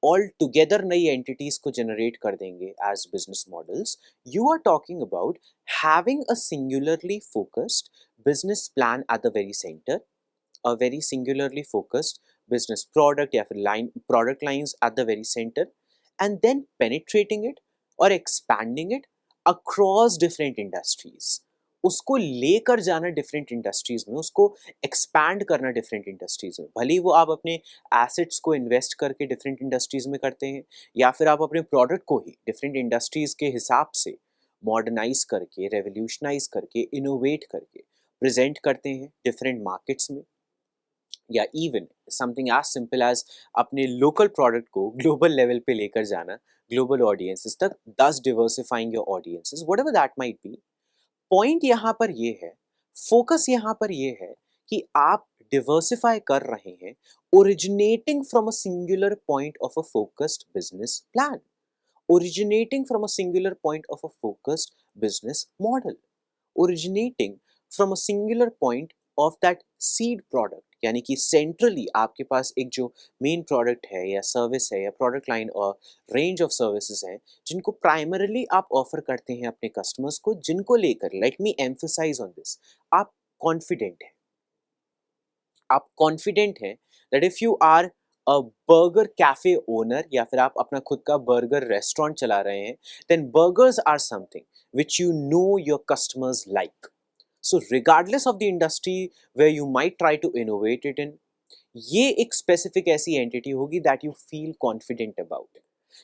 ऑल टुगेदर नई एंटिटीज को जनरेट कर देंगे as business models. You are talking about having a singularly focused business plan at the very centre, a very singularly focused business product या फिर line product lines at the very center, and then penetrating it or expanding it across different industries. उसको लेकर जाना डिफरेंट इंडस्ट्रीज में, उसको एक्सपैंड करना डिफरेंट इंडस्ट्रीज में। भले ही वो आप अपने एसेट्स को इन्वेस्ट करके डिफरेंट इंडस्ट्रीज में करते हैं, या फिर आप अपने प्रोडक्ट को ही डिफरेंट इंडस्ट्रीज के हिसाब से मॉडर्नाइज करके, रेवोल्यूशनाइज करके, इनोवेट करके प्रेजेंट करते हैं डिफरेंट मार्केट्स में, या even something as simple as अपने लोकल प्रोडक्ट को ग्लोबल लेवल पे लेकर जाना, ग्लोबल ऑडियंसेस तक, thus diversifying your audiences, whatever that might be. Point यहाँ पर ये है, फोकस यहाँ पर ये है कि आप डिवर्सिफाई कर रहे हैं originating from a singular point of a focused business plan, originating from a singular point of a focused business model, originating from a singular point of that seed product, यानी कि सेंट्रली आपके पास एक जो मेन प्रोडक्ट है या सर्विस है या प्रोडक्ट लाइन और रेंज ऑफ सर्विसेज हैं जिनको प्राइमरीली आप ऑफर करते हैं अपने कस्टमर्स को, जिनको लेकर, let me emphasize on this, आप कॉन्फिडेंट हैं, आप कॉन्फिडेंट हैं that if you are a burger cafe owner, या फिर आप अपना खुद का बर्गर रेस्टोरेंट चला रहे हैं, then burgers are something which you know your customers like. So regardless of the industry where you might try to innovate it in, ये एक स्पेसिफिक ऐसी एंटिटी होगी that you feel confident about.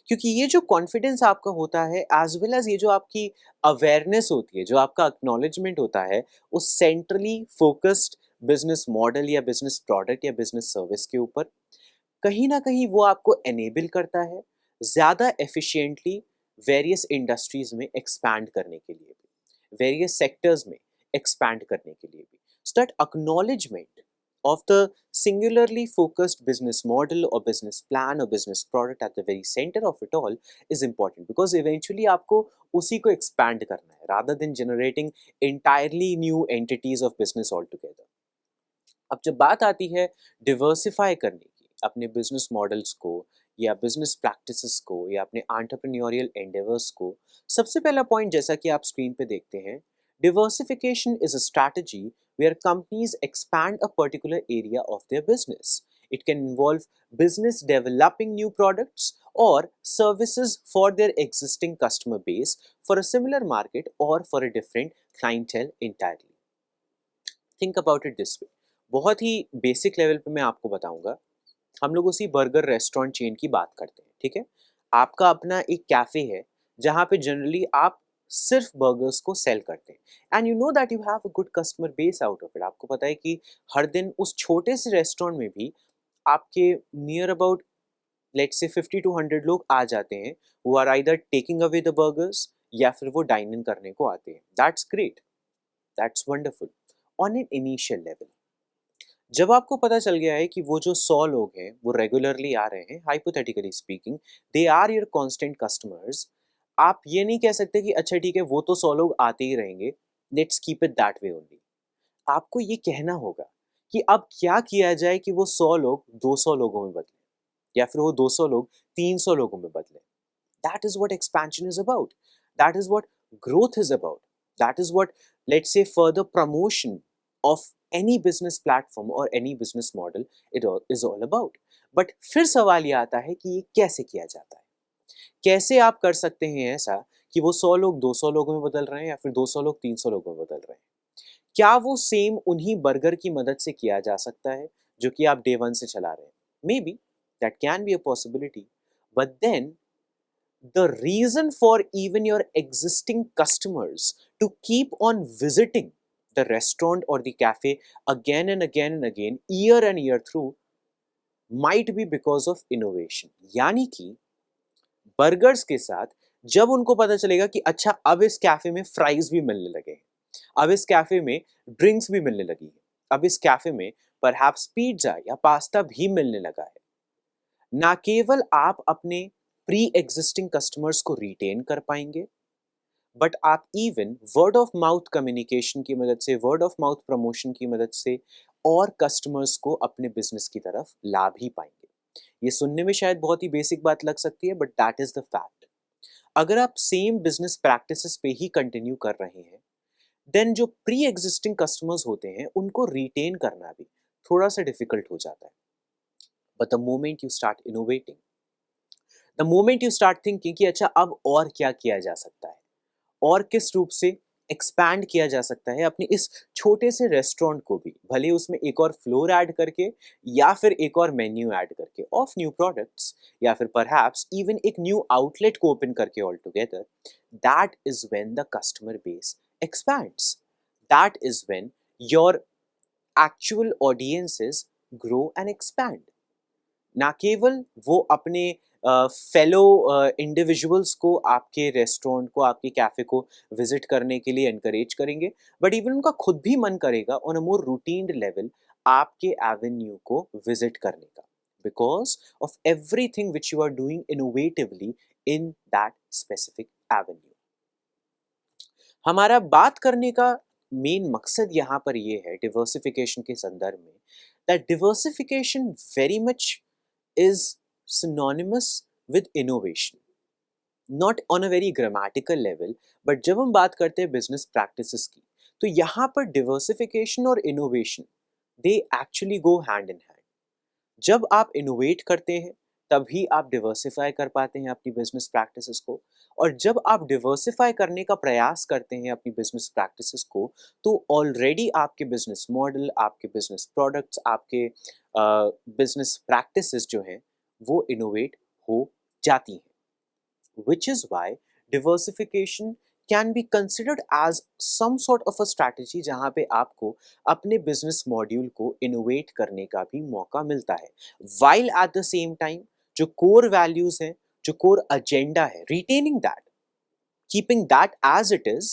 क्योंकि ये जो कॉन्फिडेंस आपका होता है, एज वेल एज ये जो आपकी अवेयरनेस होती है, जो आपका एक्नॉलेजमेंट होता है, उस सेंट्रली फोकस्ड बिजनेस मॉडल या बिजनेस प्रोडक्ट या बिजनेस सर्विस के ऊपर, कहीं ना कहीं वो आपको एनेबल करता है ज़्यादा एफिशिएंटली वेरियस इंडस्ट्रीज में एक्सपैंड करने के लिए भी, वेरियस सेक्टर्स में एक्सपैंड करने के लिए भी। So that acknowledgement of the singularly focused business model or business plan or business product at the very center of it all is important, because eventually आपको उसी को expand करना है rather than generating entirely new entities of business altogether। अब जब बात आती है diversify करने की, अपने बिजनेस मॉडल्स को या बिजनेस प्रैक्टिसेस को या अपने एंटरप्रेन्योरियल एंडेवर्स को, सबसे पहला पॉइंट जैसा कि आप स्क्रीन पे देखते हैं, diversification is a strategy where companies expand a particular area of their business. It can involve business developing new products or services for their existing customer base for a similar market or for a different clientele entirely. Think about it this way. बहुत ही बेसिक लेवल पे मैं आपको बताऊंगा. हम लोग उसी बर्गर रेस्टोरेंट चेन की बात करते हैं, ठीक है. आपका अपना एक कैफे है जहाँ पे जनरली आप सिर्फ बर्गर्स को सेल करते हैं and you know that you have a good customer base out of it. आपको पता है कि हर दिन उस छोटे से रेस्टोरेंट में भी आपके near about let's say 50 to 100 लोग आ जाते हैं who are either taking away the burgers या फिर वो डाइन इन करने को आते हैं. That's great, that's wonderful on an initial level. जब आपको पता चल गया है कि वो जो 100 लोग हैं वो रेगुलरली आ रहे हैं, hypothetically speaking they are your constant customers, आप ये नहीं कह सकते कि अच्छा ठीक है वो तो 100 लोग आते ही रहेंगे, let's keep it that way only. आपको ये कहना होगा कि अब क्या किया जाए कि वो 100 लोग 200 लोगों में बदले या फिर वो 200 लोग 300 लोगों में बदले. That is what expansion is about, that is what growth is about, that is what let's say further promotion of any business platform or any business model it is all about. But फिर सवाल ये आता है कि ये कैसे किया जाता है. कैसे आप कर सकते हैं ऐसा कि वो 100 लोग 200 लोगों में बदल रहे हैं या फिर 200 लोग 300 लोगों में बदल रहे हैं. क्या वो सेम उन्हीं बर्गर की मदद से किया जा सकता है जो कि आप डे वन से चला रहे हैं? Maybe that can be a possibility, but then the reason for even your existing customers to keep on visiting the restaurant or the cafe again and again and again year and year through might be because of innovation. यानी कि बर्गर्स के साथ जब उनको पता चलेगा कि अच्छा अब इस कैफे में फ्राइज भी मिलने लगे हैं, अब इस कैफे में ड्रिंक्स भी मिलने लगी है, अब इस कैफे में परहैप्स पिज्जा या पास्ता भी मिलने लगा है, ना केवल आप अपने प्री एग्जिस्टिंग कस्टमर्स को रिटेन कर पाएंगे, बट आप even word of mouth communication की मदद से, वर्ड ऑफ माउथ प्रमोशन की मदद से और कस्टमर्स को अपने बिजनेस की तरफ ला भी पाएंगे. ये सुनने में शायद बहुत ही बेसिक बात लग सकती है, but that is the fact. अगर आप सेम बिजनेस प्रैक्टिसेस पे ही कंटिन्यू कर रहे हैं, देन जो प्री एग्जिस्टिंग कस्टमर्स होते हैं उनको रिटेन करना भी थोड़ा सा डिफिकल्ट हो जाता है. But the moment you start innovating, the moment you start thinking कि अच्छा अब और क्या किया जा सकता है और किस रूप से एक्सपैंड किया जा सकता है अपने इस छोटे से रेस्टोरेंट को भी, भले उसमें एक और फ्लोर ऐड करके या फिर एक और मेन्यू ऐड करके ऑफ न्यू प्रोडक्ट्स या फिर परहैप्स इवन एक न्यू आउटलेट को ओपन करके all together, that is when the customer base expands, that is when your actual audiences grow and expand. ना केवल वो अपने फेलो इंडिविजुअल्स को आपके रेस्टोरेंट को, आपके कैफ़े को विजिट करने के लिए एनकरेज करेंगे, बट इवन उनका खुद भी मन करेगा on a more routine level आपके एवेन्यू को विजिट करने का, because of everything which you are doing innovatively in that specific avenue. हमारा बात करने का मेन मकसद यहाँ पर ये है डिवर्सिफिकेशन के संदर्भ में, that diversification very much is synonymous with innovation, not on a very grammatical level, but जब हम बात करते हैं business practices की, तो यहाँ पर diversification और innovation they actually go hand in hand. जब आप innovate करते हैं तभी आप diversify कर पाते हैं अपनी business practices को, और जब आप diversify करने का प्रयास करते हैं अपनी business practices को, तो already आपके business model, आपके business products, आपके business practices जो हैं वो innovate हो जाती हैं. Which is why diversification can be considered as some sort of a strategy जहाँ पे आपको अपने business module को innovate करने का भी मौका मिलता है, while at the same time जो core values हैं, जो core agenda है, retaining that, keeping that as it is,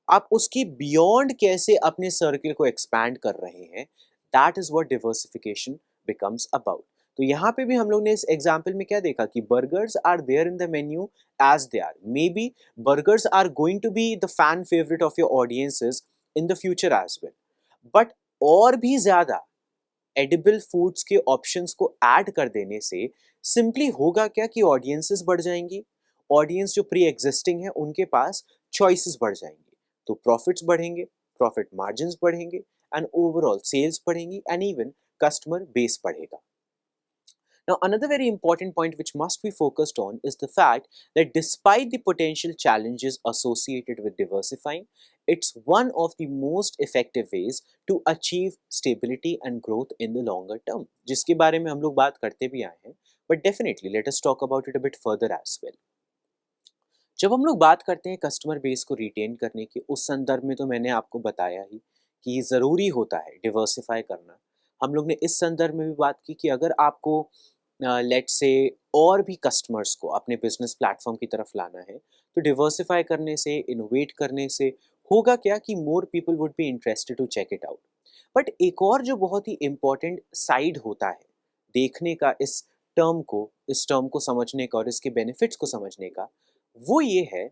आप उसकी beyond कैसे अपने circle को expand कर रहे हैं, that is what diversification becomes about. तो यहाँ पे भी हम लोग ने इस एग्जाम्पल में क्या देखा कि burgers are there in the menu as they are, maybe burgers are going to be the fan favourite of your audiences in the future as well, but और भी ज्यादा एडिबल फूड्स के ऑप्शंस को ऐड कर देने से सिंपली होगा क्या कि ऑडियंसेस बढ़ जाएंगी, ऑडियंस जो प्री एग्जिस्टिंग है उनके पास चॉइसेस बढ़ जाएंगे, तो प्रॉफिट्स बढ़ेंगे, प्रॉफिट मार्जिन्स बढ़ेंगे एंड ओवरऑल सेल्स बढ़ेंगी एंड इवन कस्टमर बेस बढ़ेगा. Now, another very important point which must be focused on is the fact that despite the potential challenges associated with diversifying, it's one of the most effective ways to achieve stability and growth in the longer term. जिसके बारे में हम लोग बात करते भी आए हैं, but definitely let us talk about it a bit further as well. जब हम लोग बात करते हैं कस्टमर बेस को रिटेन करने की, उस संदर्भ में तो मैंने आपको बताया ही कि ये ज़रूरी होता है डिवर्सिफाई करना. हम लोग ने इस संदर्भ में भी बात की कि अगर आपको लेट्स से और भी कस्टमर्स को अपने बिजनेस प्लेटफॉर्म की तरफ लाना है, तो डिवर्सिफाई करने से, इनोवेट करने से होगा क्या कि more people would be interested to check it out. But एक और जो बहुत ही इम्पॉर्टेंट साइड होता है देखने का इस टर्म को समझने का और इसके बेनिफिट्स को समझने का, वो ये है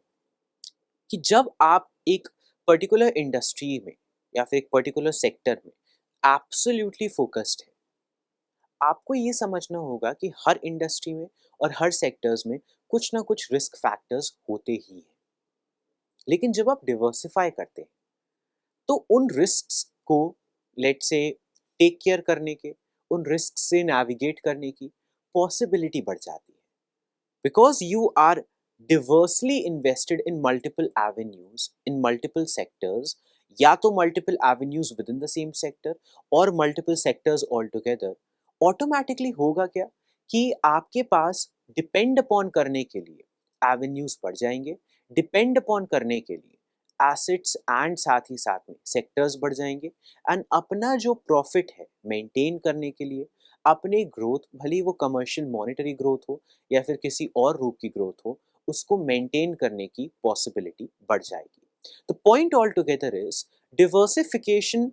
कि जब आप एक पर्टिकुलर इंडस्ट्री में या फिर एक पर्टिकुलर सेक्टर में एब्सोल्युटली फोकस्ड है, आपको ये समझना होगा कि हर इंडस्ट्री में और हर सेक्टर्स में कुछ ना कुछ रिस्क फैक्टर्स होते ही हैं. लेकिन जब आप डिवर्सिफाई करते हैं तो उन रिस्क्स को लेट्स से टेक केयर करने के, उन रिस्क से नेविगेट करने की पॉसिबिलिटी बढ़ जाती है. Because you are diversely invested in multiple avenues, in multiple sectors, या तो multiple avenues within the same sector और multiple sectors altogether, automatically होगा क्या कि आपके पास depend upon करने के लिए avenues बढ़ जाएंगे, depend upon करने के लिए assets and साथ ही साथ में sectors बढ़ जाएंगे and अपना जो profit है maintain करने के लिए, अपने ग्रोथ, भले वो कमर्शियल मॉनेटरी ग्रोथ हो या फिर किसी और रूप की ग्रोथ हो, उसको मेंटेन करने की पॉसिबिलिटी बढ़ जाएगी. तो point all together is diversification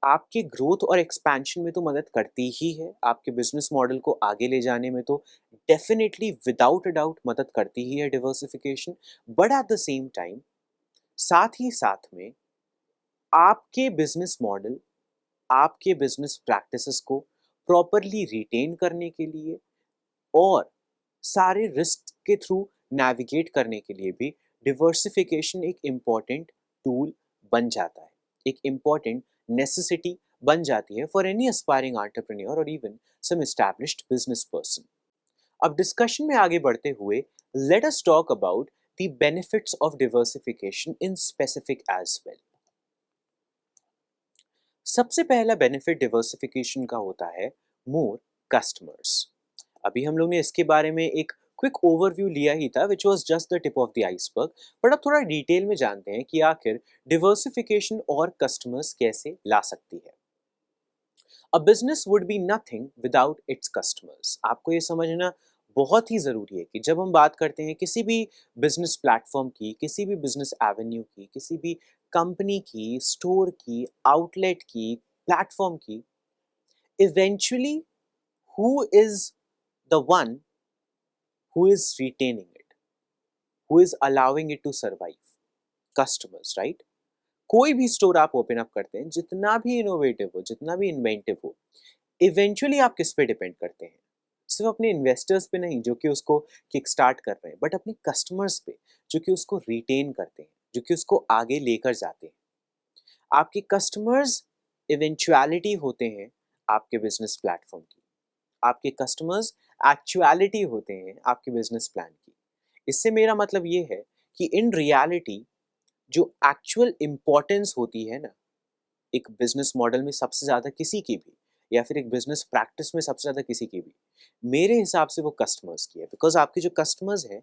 आपके ग्रोथ और एक्सपेंशन में तो मदद करती ही है, आपके बिजनेस मॉडल को आगे ले जाने में तो डेफिनेटली विदाउट अ डाउट मदद करती ही है diversification. But at the same time साथ ही साथ में आपके बिजनेस मॉडल, आपके बिजनेस प्रैक्टिसेस को प्रॉपरली रिटेन करने के लिए और सारे रिस्क के थ्रू नेविगेट करने के लिए भी डिवर्सिफिकेशन एक इम्पॉर्टेंट टूल बन जाता है, एक इम्पॉर्टेंट नेसेसिटी बन जाती है फॉर एनी एस्पायरिंग एंटरप्रेन्योर और even some established business person. अब डिस्कशन में आगे बढ़ते हुए let us talk about the benefits of diversification in specific as well. सबसे पहला बेनिफिट डिवर्सिफिकेशन का होता है मोर कस्टमर्स. अभी हम लोग ने इसके बारे में एक क्विक ओवरव्यू लिया ही था which was just the tip of the iceberg. But अब थोड़ा डिटेल में जानते हैं कि आखिर डिवर्सिफिकेशन और कस्टमर्स कैसे ला सकती है. A business would be nothing without its customers. आपको ये समझना बहुत ही ज़रूरी है कि जब हम बात करते हैं किसी भी बिजनेस प्लेटफॉर्म की, किसी भी बिजनेस एवेन्यू की, किसी भी कंपनी की, स्टोर की, आउटलेट की, प्लेटफॉर्म की, eventually who is the one who is retaining it, who is allowing it to survive? Customers, right? कोई भी स्टोर आप ओपन अप करते हैं, जितना भी इनोवेटिव हो, जितना भी इन्वेंटिव हो, इवेंचुअली आप किस पे डिपेंड करते हैं? सिर्फ अपने इन्वेस्टर्स पे नहीं जो कि उसको किक स्टार्ट कर रहे हैं, बट अपने कस्टमर्स पे जो कि उसको रिटेन करते हैं, जो कि उसको आगे लेकर जाते हैं. आपके कस्टमर्स इवेंचुअलिटी होते हैं आपके बिजनेस प्लेटफॉर्म की, आपके कस्टमर्स एक्चुअलिटी होते हैं आपके बिजनेस प्लान की. इससे मेरा मतलब ये है कि इन रियलिटी जो एक्चुअल इम्पोर्टेंस होती है ना एक बिजनेस मॉडल में सबसे ज़्यादा किसी की भी, या फिर एक बिजनेस प्रैक्टिस में सबसे ज़्यादा किसी की भी, मेरे हिसाब से वो कस्टमर्स की है. बिकॉज आपके जो कस्टमर्स हैं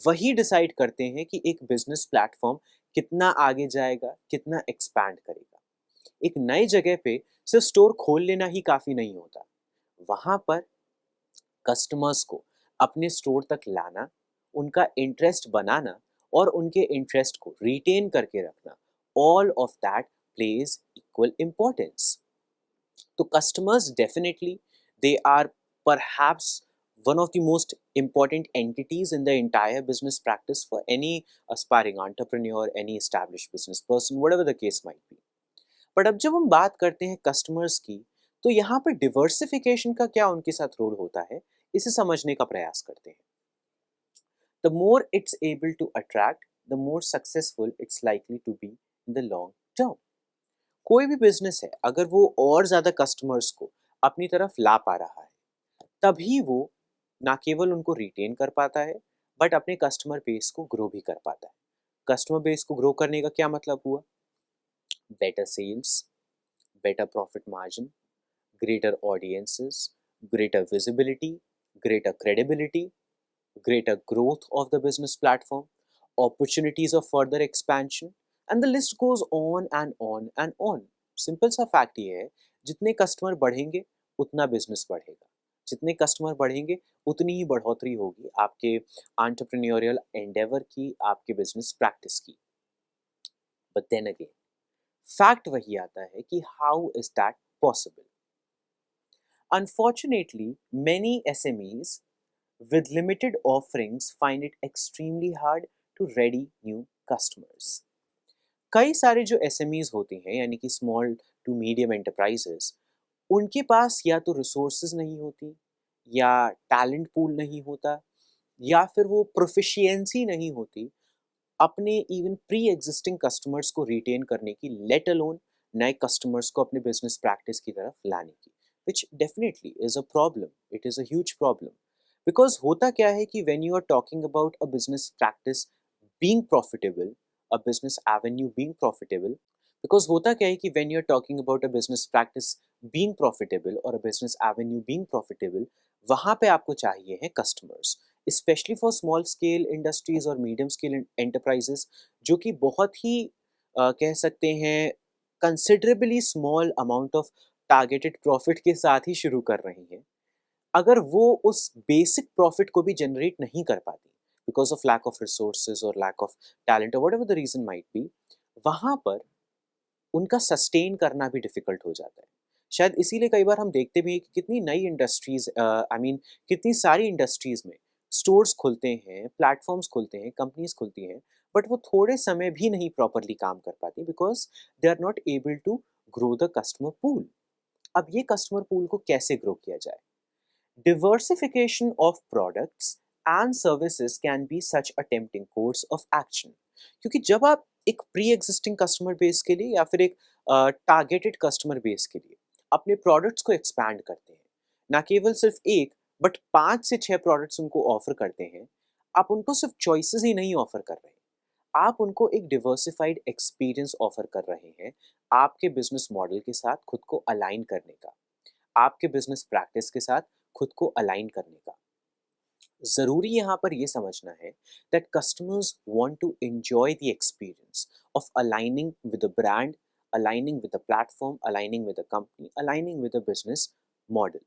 वही डिसाइड करते हैं कि एक बिजनेस प्लेटफॉर्म कितना आगे जाएगा, कितना एक्सपैंड करेगा. एक नई जगह पे सिर्फ स्टोर खोल लेना ही काफ़ी नहीं होता, वहाँ पर कस्टमर्स को अपने स्टोर तक लाना, उनका इंटरेस्ट बनाना और उनके इंटरेस्ट को रिटेन करके रखना, all of that plays equal importance. तो customers definitely they are perhaps one of the most important entities in the entire business practice for any aspiring entrepreneur, any established business person, whatever the case might be. But अब जब हम बात करते हैं कस्टमर्स की, तो यहाँ पर डिवर्सिफिकेशन का क्या उनके साथ रोल होता है, इसे समझने का प्रयास करते हैं। The more it's able to attract, the more successful it's likely to be in the long term. कोई भी बिजनेस है, अगर वो और ज़्यादा कस्टमर्स को अपनी तरफ ला पा रहा है, तभी वो ना केवल उनको रिटेन कर पाता है, बट अपने कस्टमर बेस को ग्रो भी कर पाता है। कस्टमर बेस को ग्रो करने का क्या मतलब हुआ? Better sales, better profit margin, greater audiences, greater visibility, greater credibility, greater growth of the business platform, opportunities of further expansion, and the list goes on and on and on. Simple सा फैक्ट ये है, जितने कस्टमर बढ़ेंगे उतना बिजनेस बढ़ेगा, जितने कस्टमर बढ़ेंगे उतनी ही बढ़ोतरी होगी आपके एंटरप्रेन्योरियल एंडेवर की, आपके बिजनेस प्रैक्टिस की। बट देन अगेन फैक्ट वही आता है कि how is that possible? Unfortunately, many SMEs with limited offerings find it extremely hard to ready new customers. कई सारे जो SMEs होते हैं यानी कि स्मॉल टू मीडियम एंटरप्राइजेस, उनके पास या तो रिसोर्सेज नहीं होती, या टैलेंट पूल नहीं होता, या फिर वो प्रोफिशिएंसी नहीं होती अपने इवन प्री एग्जिस्टिंग कस्टमर्स को रिटेन करने की, लेट अलोन नए कस्टमर्स को अपने बिजनेस प्रैक्टिस की तरफ लाने की, which definitely is a problem, it is a huge problem. Because होता क्या है कि when you are talking about a business practice being profitable, a business avenue being profitable, because होता क्या है कि when you are talking about a business practice being profitable और a business avenue being profitable, वहाँ पे आपको चाहिए है customers, specially for small scale industries और मीडियम स्केल एंटरप्राइजेस, जो कि बहुत ही कह सकते हैं considerably small amount of targeted profit के साथ ही शुरू कर रही हैं। अगर वो उस बेसिक प्रॉफिट को भी जनरेट नहीं कर पाती because of lack of resources और लैक ऑफ टैलेंट और whatever the reason might be, वहाँ पर उनका सस्टेन करना भी डिफिकल्ट हो जाता है। शायद इसीलिए कई बार हम देखते भी हैं कि कितनी नई इंडस्ट्रीज, आई मीन कितनी सारी इंडस्ट्रीज में स्टोर्स खुलते हैं, प्लेटफॉर्म्स खुलते हैं, कंपनीज खुलती हैं, बट वो थोड़े समय भी नहीं प्रॉपरली काम कर पाती because they are not able to grow the customer pool. अब ये कस्टमर पूल को कैसे ग्रो किया जाए? Diversification of products and services can be such a tempting course of action. क्योंकि जब आप एक प्री एग्जिस्टिंग कस्टमर बेस के लिए या फिर एक टारगेटेड कस्टमर बेस के लिए अपने प्रोडक्ट्स को एक्सपैंड करते हैं, ना केवल सिर्फ एक बट 5 से 6 प्रोडक्ट्स उनको ऑफर करते हैं, आप उनको सिर्फ चॉइसेस ही नहीं ऑफर कर रहे हैं, आप उनको एक डिवर्सिफाइड एक्सपीरियंस ऑफर कर रहे हैं आपके बिजनेस मॉडल के साथ खुद को अलाइन करने का, आपके बिजनेस प्रैक्टिस के साथ खुद को अलाइन करने का। जरूरी यहाँ पर यह समझना है that customers want to enjoy the experience of aligning with the brand, aligning with the platform, aligning with the company, aligning with the business model.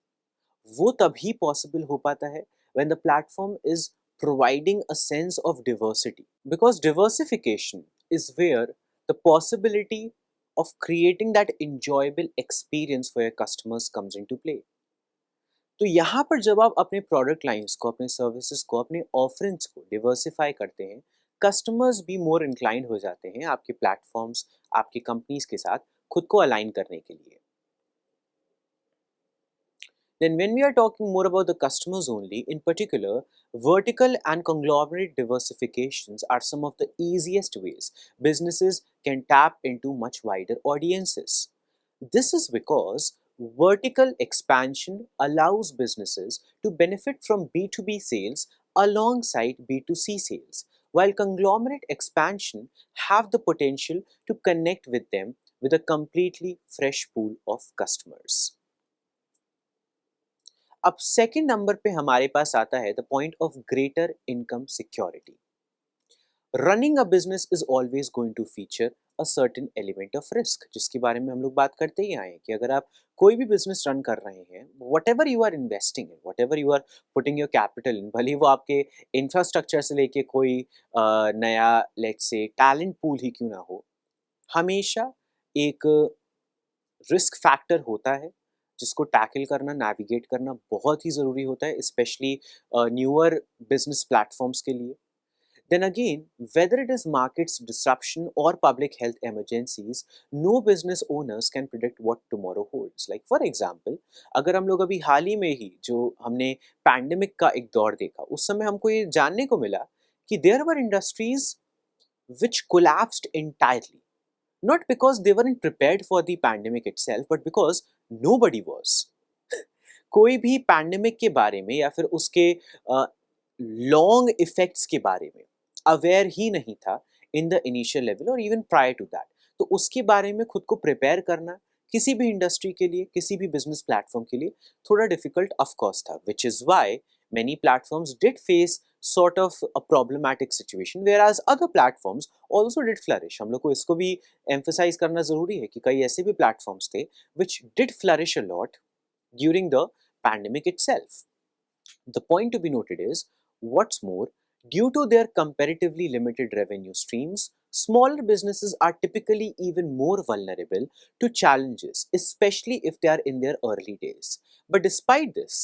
वो तभी पॉसिबल हो पाता है when the platform is providing a sense of diversity, because diversification is where the possibility of creating that enjoyable experience for your customers comes into play. तो यहाँ पर जब आप अपने प्रोडक्ट लाइंस को, अपने सर्विसेज को, अपने ऑफरिंग्स को डिवर्सिफाई करते हैं, कस्टमर्स भी मोर इंक्लाइंड हो जाते हैं आपके प्लेटफॉर्म्स, आपकी कंपनीज के साथ खुद को अलाइन करने के लिए। Then when we are talking more about the customers only, in particular, vertical and conglomerate diversifications are some of the easiest ways businesses can tap into much wider audiences. This is because vertical expansion allows businesses to benefit from B2B sales alongside B2C sales, while conglomerate expansion have the potential to connect with them with a completely fresh pool of customers. अब सेकंड नंबर पे हमारे पास आता है the point of greater income security. Running a business is always going to feature a certain element of risk, जिसके बारे में हम लोग बात करते ही आए हैं कि अगर आप कोई भी बिजनेस रन कर रहे हैं, whatever you are investing in, whatever you are putting your capital in, भले वो आपके इंफ्रास्ट्रक्चर से लेके कोई नया लेट्स से टैलेंट पूल ही क्यों ना हो, हमेशा एक रिस्क फैक्टर होता है जिसको टैकल करना, नेविगेट करना बहुत ही ज़रूरी होता है, स्पेशली न्यूअर बिजनेस प्लेटफॉर्म्स के लिए। then again, whether it is market's disruption or public health emergencies, no business owners can predict what tomorrow holds. Like for example, अगर हम लोग अभी हाल ही में ही जो हमने पैंडेमिक का एक दौर देखा, उस समय हमको ये जानने को मिला कि there were industries which collapsed entirely. Not because they weren't prepared for the pandemic itself, but because nobody was. कोई भी पैंडेमिक के बारे में या फिर उसके लॉन्ग इफेक्ट्स के बारे में अवेयर ही नहीं था इन द इनिशियल लेवल और इवन प्रायर टू दैट। तो उसके बारे में खुद को प्रिपेयर करना किसी भी इंडस्ट्री के लिए, किसी भी बिजनेस प्लेटफॉर्म के लिए थोड़ा डिफिकल्ट ऑफ कोर्स था, which is why many platforms did face sort of a problematic situation, whereas other platforms also did flourish. हम लोग को इसको भी emphasize करना ज़रूरी है कि कई ऐसे भी platforms थे which did flourish a lot during the pandemic itself. The point to be noted is, what's more, due to their comparatively limited revenue streams, smaller businesses are typically even more vulnerable to challenges, especially if they are in their early days. But despite this,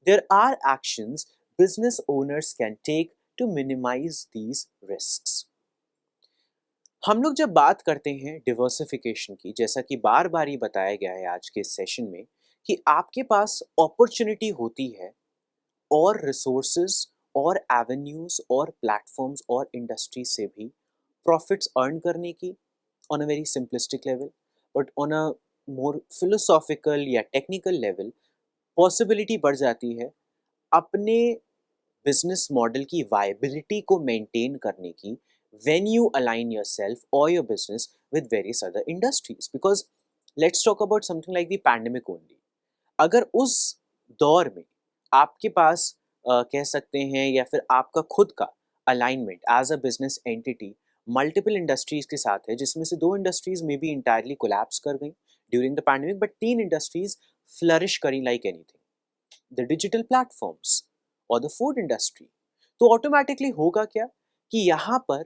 there are actions business owners can take to minimize these risks. हम लोग जब बात करते हैं डिवर्सिफिकेशन की, जैसा कि बार बार ही बताया गया है आज के सेशन में, कि आपके पास अपॉर्चुनिटी होती है और रिसोर्सेज और एवेन्यूज और प्लेटफॉर्म्स और इंडस्ट्री से भी प्रॉफिट्स अर्न करने की on a very simplistic level, but on a more philosophical या टेक्निकल लेवल पॉसिबिलिटी बढ़ जाती है अपने बिजनेस मॉडल की वायबिलिटी को मेंटेन करने की when you align yourself or your business with various other industries. Because let's talk about something like the pandemic only. अगर उस दौर में आपके पास कह सकते हैं या फिर आपका खुद का alignment as a business entity multiple industries के साथ है, जिसमें से 2 इंडस्ट्रीज में भी इंटायरली कोलैप्स कर गई during the pandemic, but 3 industries flourish करी like anything, the digital platforms और द फूड इंडस्ट्री, तो ऑटोमेटिकली होगा क्या कि यहाँ पर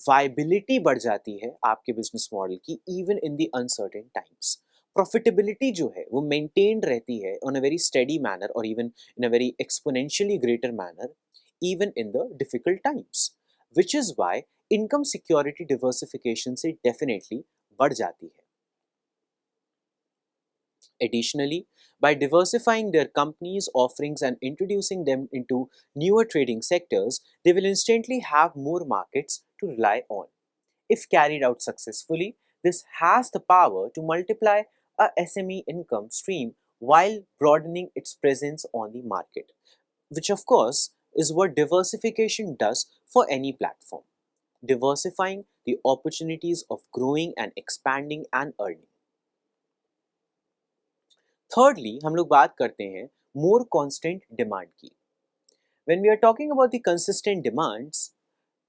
वायबिलिटी बढ़ जाती है आपके बिजनेस मॉडल की even in the uncertain times. Profitability जो है वो मेंटेन रहती है on a very steady manner और even in a very exponentially greater manner even in the difficult times, which is why income security diversification से डेफिनेटली बढ़ जाती है। Additionally, by diversifying their companies' offerings and introducing them into newer trading sectors, they will instantly have more markets to rely on. If carried out successfully, this has the power to multiply a SME income stream while broadening its presence on the market, which of course is what diversification does for any platform, diversifying the opportunities of growing and expanding and earning. Thirdly, हम लोग बात करते हैं more constant demand की. When we are talking about the consistent demands,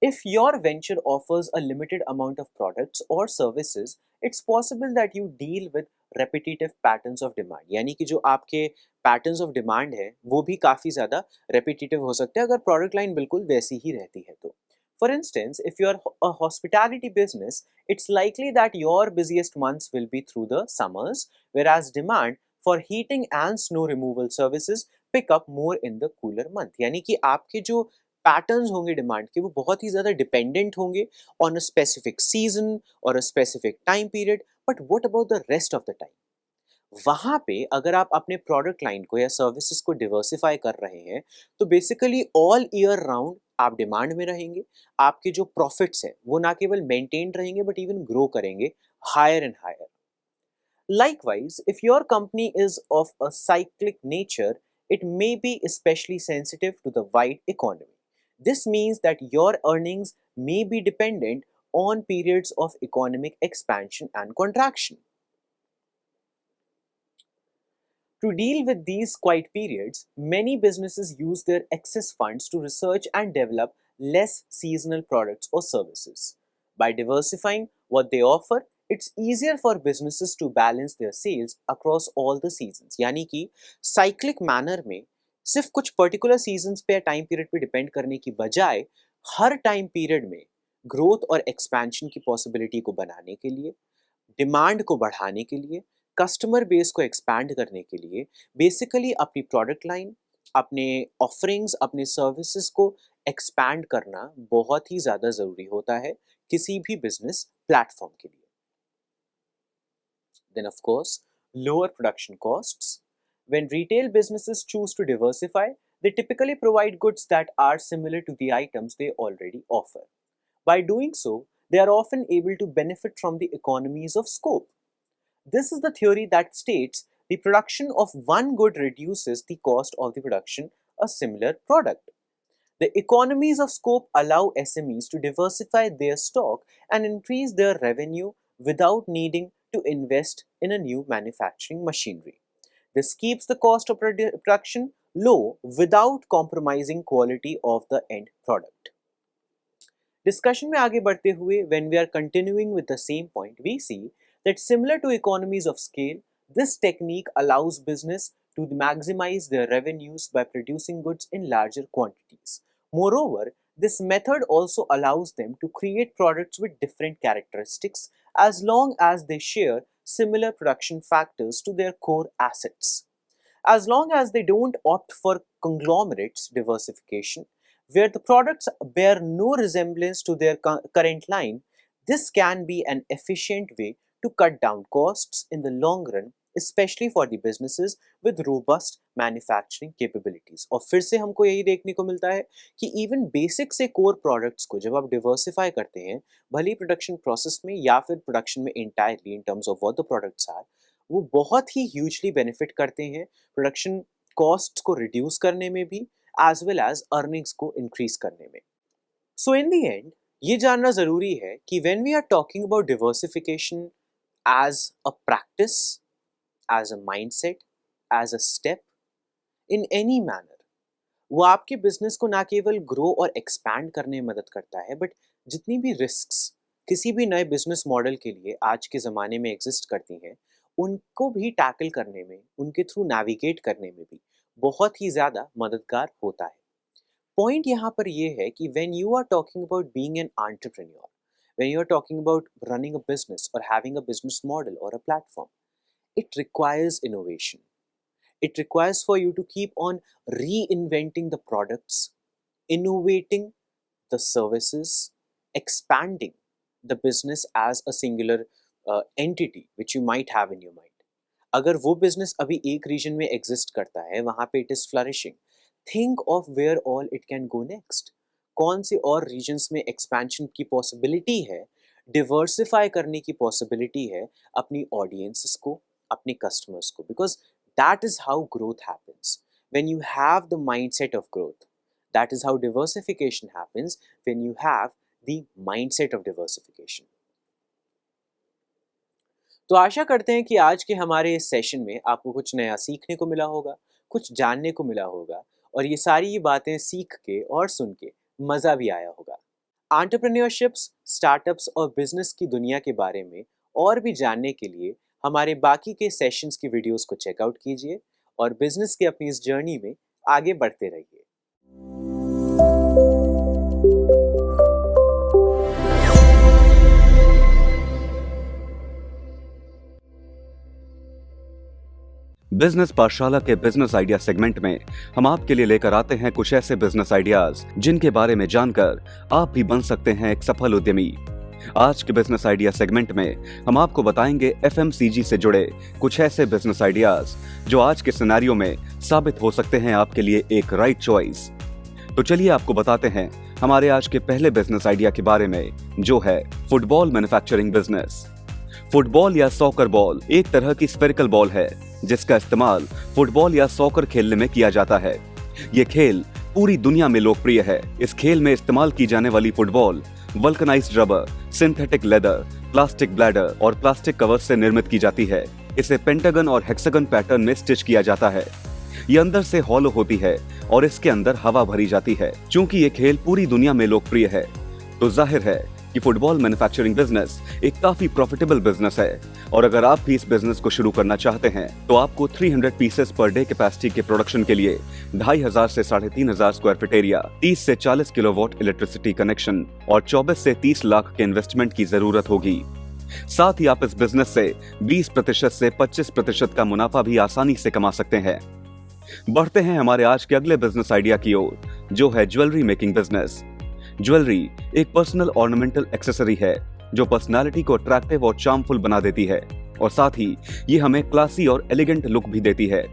if your venture offers a limited amount of products or services, it's possible that you deal with repetitive patterns of demand. यानी कि जो आपके patterns of demand है वो भी काफ़ी ज़्यादा repetitive हो सकते हैं अगर product line बिल्कुल वैसी ही रहती है तो. For instance, if you are a hospitality business, it's likely that your busiest months will be through the summers, whereas demand for heating and snow removal services pick up more in the cooler month. यानी कि आपके जो पैटर्न्स होंगे डिमांड के वो बहुत ही ज़्यादा डिपेंडेंट होंगे ऑन अ स्पेसिफिक सीजन और a specific time period, but what about the rest of the time? वहाँ पे अगर आप अपने प्रोडक्ट लाइन को या सर्विसेज को डिवर्सिफाई कर रहे हैं तो बेसिकली ऑल ईयर राउंड आप डिमांड में रहेंगे, आपके जो प्रॉफिट्स हैं वो ना केवल मेंटेन रहेंगे बट इवन ग्रो करेंगे higher and higher. Likewise, if your company is of a cyclic nature, it may be especially sensitive to the wide economy. This means that your earnings may be dependent on periods of economic expansion and contraction. To deal with these quiet periods, many businesses use their excess funds to research and develop less seasonal products or services. By diversifying what they offer, it's easier for businesses to balance their sales across all the seasons. यानी कि cyclic manner में सिर्फ कुछ particular seasons पे या time period पे depend करने की बजाय हर time period में growth और expansion की possibility को बनाने के लिए, demand को बढ़ाने के लिए, customer base को expand करने के लिए, basically अपनी product line, अपने offerings, अपने services को एक्सपैंड करना बहुत ही ज़्यादा ज़रूरी होता है किसी भी बिजनेस प्लेटफॉर्म के लिए। Then, of course, lower production costs. When retail businesses choose to diversify, they typically provide goods that are similar to the items they already offer. By doing so, they are often able to benefit from the economies of scope. This is the theory that states the production of one good reduces the cost of the production a similar product. The economies of scope allow SMEs to diversify their stock and increase their revenue without needing to invest in a new manufacturing machinery. This keeps the cost of production low without compromising quality of the end product. Discussion में आगे बढ़ते हुए, when we are continuing with the same point, we see that similar to economies of scale, this technique allows business to maximize their revenues by producing goods in larger quantities. Moreover, this method also allows them to create products with different characteristics as long as they share similar production factors to their core assets. As long as they don't opt for conglomerates diversification, where the products bear no resemblance to their current line, this can be an efficient way to cut down costs in the long run, especially for the businesses with robust manufacturing capabilities. और फिर से हमको यही देखने को मिलता है कि इवन बेसिक से कोर प्रोडक्ट्स को जब आप डिवर्सिफाई करते हैं, भले प्रोडक्शन प्रोसेस में या फिर प्रोडक्शन में entirely in terms of what the products are, वो बहुत ही ह्यूजली बेनिफिट करते हैं प्रोडक्शन कॉस्ट को रिड्यूस करने में भी, एज वेल एज अर्निंग्स को इंक्रीज करने में. सो इन द एंड ये जानना ज़रूरी है कि when we are talking about diversification as a practice, as a mindset, as a step, in any manner, वो आपके बिजनेस को ना केवल ग्रो और एक्सपैंड करने में मदद करता है, बट जितनी भी रिस्क्स किसी भी नए बिजनेस मॉडल के लिए आज के ज़माने में एग्जिस्ट करती हैं, उनको भी टैकल करने में, उनके थ्रू नेविगेट करने में भी बहुत ही ज़्यादा मददगार होता है. पॉइंट यहाँ पर ये है कि when you are talking about being an entrepreneur, when you are talking about running a business or having a business model or a platform, it requires innovation. It requires for you to keep on reinventing the products, innovating the services, expanding the business as a singular entity which you might have in your mind. अगर वो business अभी एक region में exist करता है, वहाँ पे it is flourishing, think of where all it can go next. कौन से और रीजन्स में एक्सपेंशन की पॉसिबिलिटी है, डिवर्सिफाई करने की पॉसिबिलिटी है अपनी ऑडियंसेस को, अपने कस्टमर्स को, because that is how growth happens. When you have the mindset of growth, that is how diversification happens, when you have the mindset of diversification. तो आशा करते हैं कि आज के हमारे इस सेशन में आपको कुछ नया सीखने को मिला होगा, कुछ जानने को मिला होगा, और ये सारी बातें सीख के और सुन के मज़ा भी आया होगा. एंटरप्रेन्योरशिप्स, स्टार्टअप्स और बिजनेस की दुनिया के बारे में और भी जानने के लिए हमारे बाकी के सेशंस की वीडियोस को चेकआउट कीजिए और बिजनेस के अपनी इस जर्नी में आगे बढ़ते रहिए. बिजनेस पाठशाला के बिजनेस आइडिया सेगमेंट में हम आपके लिए लेकर आते हैं कुछ ऐसे बिजनेस आइडियाज जिनके बारे में जानकर आप भी बन सकते हैं एक सफल उद्यमी. आज के बिजनेस आइडिया सेगमेंट में हम आपको बताएंगे FMCG से जुड़े कुछ ऐसे बिजनेस आइडियाज जो आज के सिनेरियो में साबित हो सकते हैं आपके लिए एक राइट चॉइस. तो चलिए आपको बताते हैं हमारे आज के पहले बिजनेस आइडिया के बारे में, जो है फुटबॉल मैन्युफैक्चरिंग बिजनेस. फुटबॉल या सॉकर बॉल एक तरह की स्फेरिकल बॉल है जिसका इस्तेमाल फुटबॉल या सॉकर खेलने में किया जाता है. ये खेल पूरी दुनिया में लोकप्रिय है. इस खेल में इस्तेमाल की जाने वाली football vulcanised rubber, synthetic leather, plastic bladder और प्लास्टिक कवर से निर्मित की जाती है. इसे पेंटागन और हेक्सागन पैटर्न में स्टिच किया जाता है. ये अंदर से हॉलो होती है और इसके अंदर हवा भरी जाती है. चूंकि ये खेल पूरी दुनिया में लोकप्रिय है, तो जाहिर है कि फुटबॉल मैन्युफैक्चरिंग बिजनेस एक काफी प्रॉफिटेबल बिजनेस है. और अगर आप भी इस बिजनेस को शुरू करना चाहते हैं तो आपको 300 पीसेस पर डे कैपेसिटी के प्रोडक्शन के लिए 2500 से 3500 स्क्वायर फीट एरिया, 30 से 40 किलोवाट इलेक्ट्रिसिटी कनेक्शन और 24 से 30 लाख के इन्वेस्टमेंट की जरूरत होगी. साथ ही आप इस बिजनेस से 20% से 25% का मुनाफा भी आसानी से कमा सकते हैं. बढ़ते हैं हमारे आज के अगले बिजनेस आइडिया की ओर, जो है ज्वेलरी मेकिंग बिजनेस। ज्वेलरी एक पर्सनल ऑर्नामेंटल एक्सेसरी है जो पर्सनालिटी को अट्रैक्टिव और चार्मफुल बना देती है और साथ ही ये हमें क्लासी और एलिगेंट लुक भी देती है।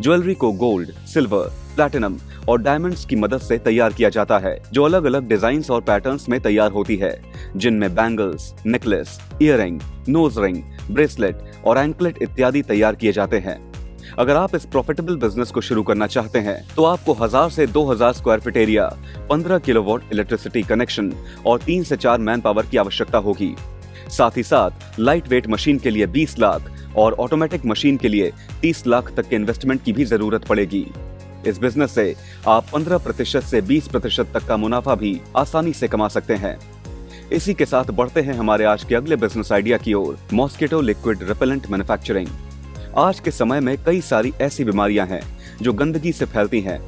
ज्वेलरी को गोल्ड, सिल्वर, प्लैटिनम और डायमंड्स की मदद से तैयार किया जाता है, जो अलग अलग डिजाइन्स और पैटर्न्स में तैयार होती है, जिनमें bangles, necklace, earliness, nose ring, bracelet और एंकलेट इत्यादि तैयार किए जाते हैं। अगर आप इस प्रॉफिटेबल बिजनेस को शुरू करना चाहते हैं तो आपको 1000 से 2000 square feet area, 15 kilowatt electricity connection और 3 से 4 मैन पावर की आवश्यकता होगी। साथ ही साथ लाइट वेट मशीन के लिए 20 लाख और ऑटोमेटिक मशीन के लिए 30 लाख तक के इन्वेस्टमेंट की भी जरूरत पड़ेगी। इस बिजनेस से आप 15% से 20% तक का मुनाफा भी आसानी से कमा सकते हैं। इसी के साथ बढ़ते हैं हमारे आज के अगले बिजनेस आइडिया की ओर, मॉस्किटो लिक्विड रिपेलेंट मैन्युफैक्चरिंग। आज के समय में कई सारी ऐसी बीमारियां हैं जो गंदगी से फैलती हैं।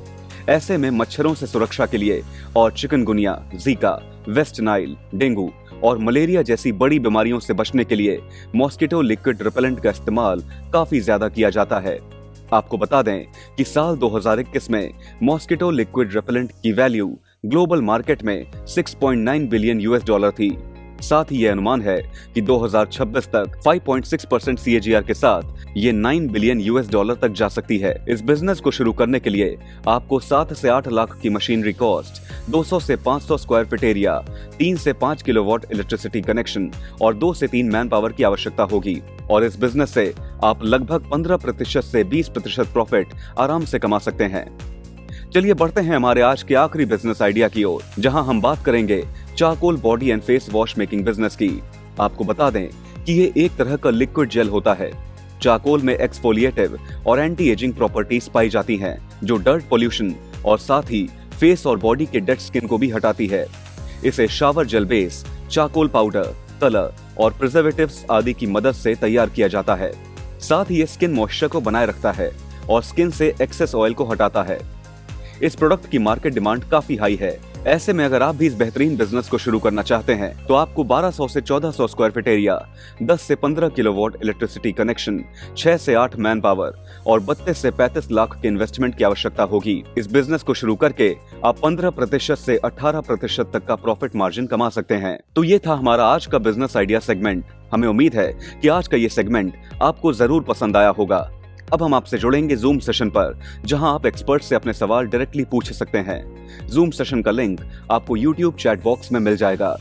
ऐसे में मच्छरों से सुरक्षा के लिए और chikungunya, Zika, West Nile, dengue और मलेरिया जैसी बड़ी बीमारियों से बचने के लिए मॉस्किटो लिक्विड रिपेलेंट का इस्तेमाल काफी ज्यादा किया जाता है। आपको बता दें कि साल 2021 में मॉस्किटो लिक्विड रिपेलेंट की वैल्यू ग्लोबल मार्केट में $6.9 बिलियन थी। साथ ही यह अनुमान है कि 2026 तक 5.6% CAGR के साथ ये $9 बिलियन तक जा सकती है। इस बिजनेस को शुरू करने के लिए आपको 7 से 8 लाख की मशीनरी कॉस्ट, 200 से 500 स्क्वायर फीट एरिया, 3 से 5 किलोवाट इलेक्ट्रिसिटी कनेक्शन और 2 से 3 मैन पावर की आवश्यकता होगी और इस बिजनेस से आप लगभग 15% से 20% प्रॉफिट आराम से कमा सकते हैं। चलिए बढ़ते हैं हमारे आज के आखिरी बिजनेस आइडिया की ओर, जहां हम बात करेंगे charcoal body and face wash making business की। आपको बता दें कि ये एक तरह का लिक्विड जेल होता है। चारकोल में एक्सफोलिएटिव और एंटी एजिंग प्रॉपर्टीज पाई जाती हैं, जो डर्ट पोल्यूशन और साथ ही फेस और बॉडी के डेड स्किन को भी हटाती है। इसे shower gel base, charcoal powder, colour और प्रिजर्वेटिव्स आदि की मदद से तैयार किया जाता है। साथ ही ये स्किन मॉइस्चर को बनाए रखता है और स्किन से एक्सेस ऑयल को हटाता है। इस प्रोडक्ट की मार्केट डिमांड काफी हाई है। ऐसे में अगर आप भी इस बेहतरीन बिजनेस को शुरू करना चाहते हैं तो आपको 1200 से 1400 स्क्वायर फीट एरिया, 10 से 15 किलोवाट इलेक्ट्रिसिटी कनेक्शन, 6 से 8 मैन पावर और 32 से 35 लाख के इन्वेस्टमेंट की आवश्यकता होगी। इस बिजनेस को शुरू करके आप 15% से 18% तक का प्रॉफिट मार्जिन कमा सकते हैं। तो ये था हमारा आज का बिजनेस आइडिया सेगमेंट। हमें उम्मीद है कि आज का ये सेगमेंट आपको जरूर पसंद आया होगा। अब हम आपसे जुड़ेंगे जूम सेशन पर, जहां आप एक्सपर्ट से अपने सवाल डायरेक्टली पूछ सकते हैं। जूम सेशन का लिंक आपको YouTube चैट बॉक्स में मिल जाएगा।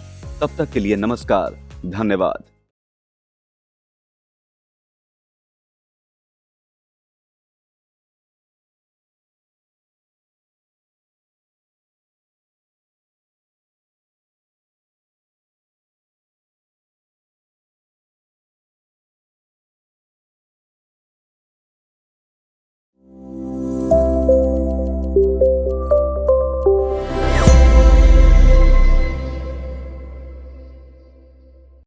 तब तक के लिए नमस्कार, धन्यवाद।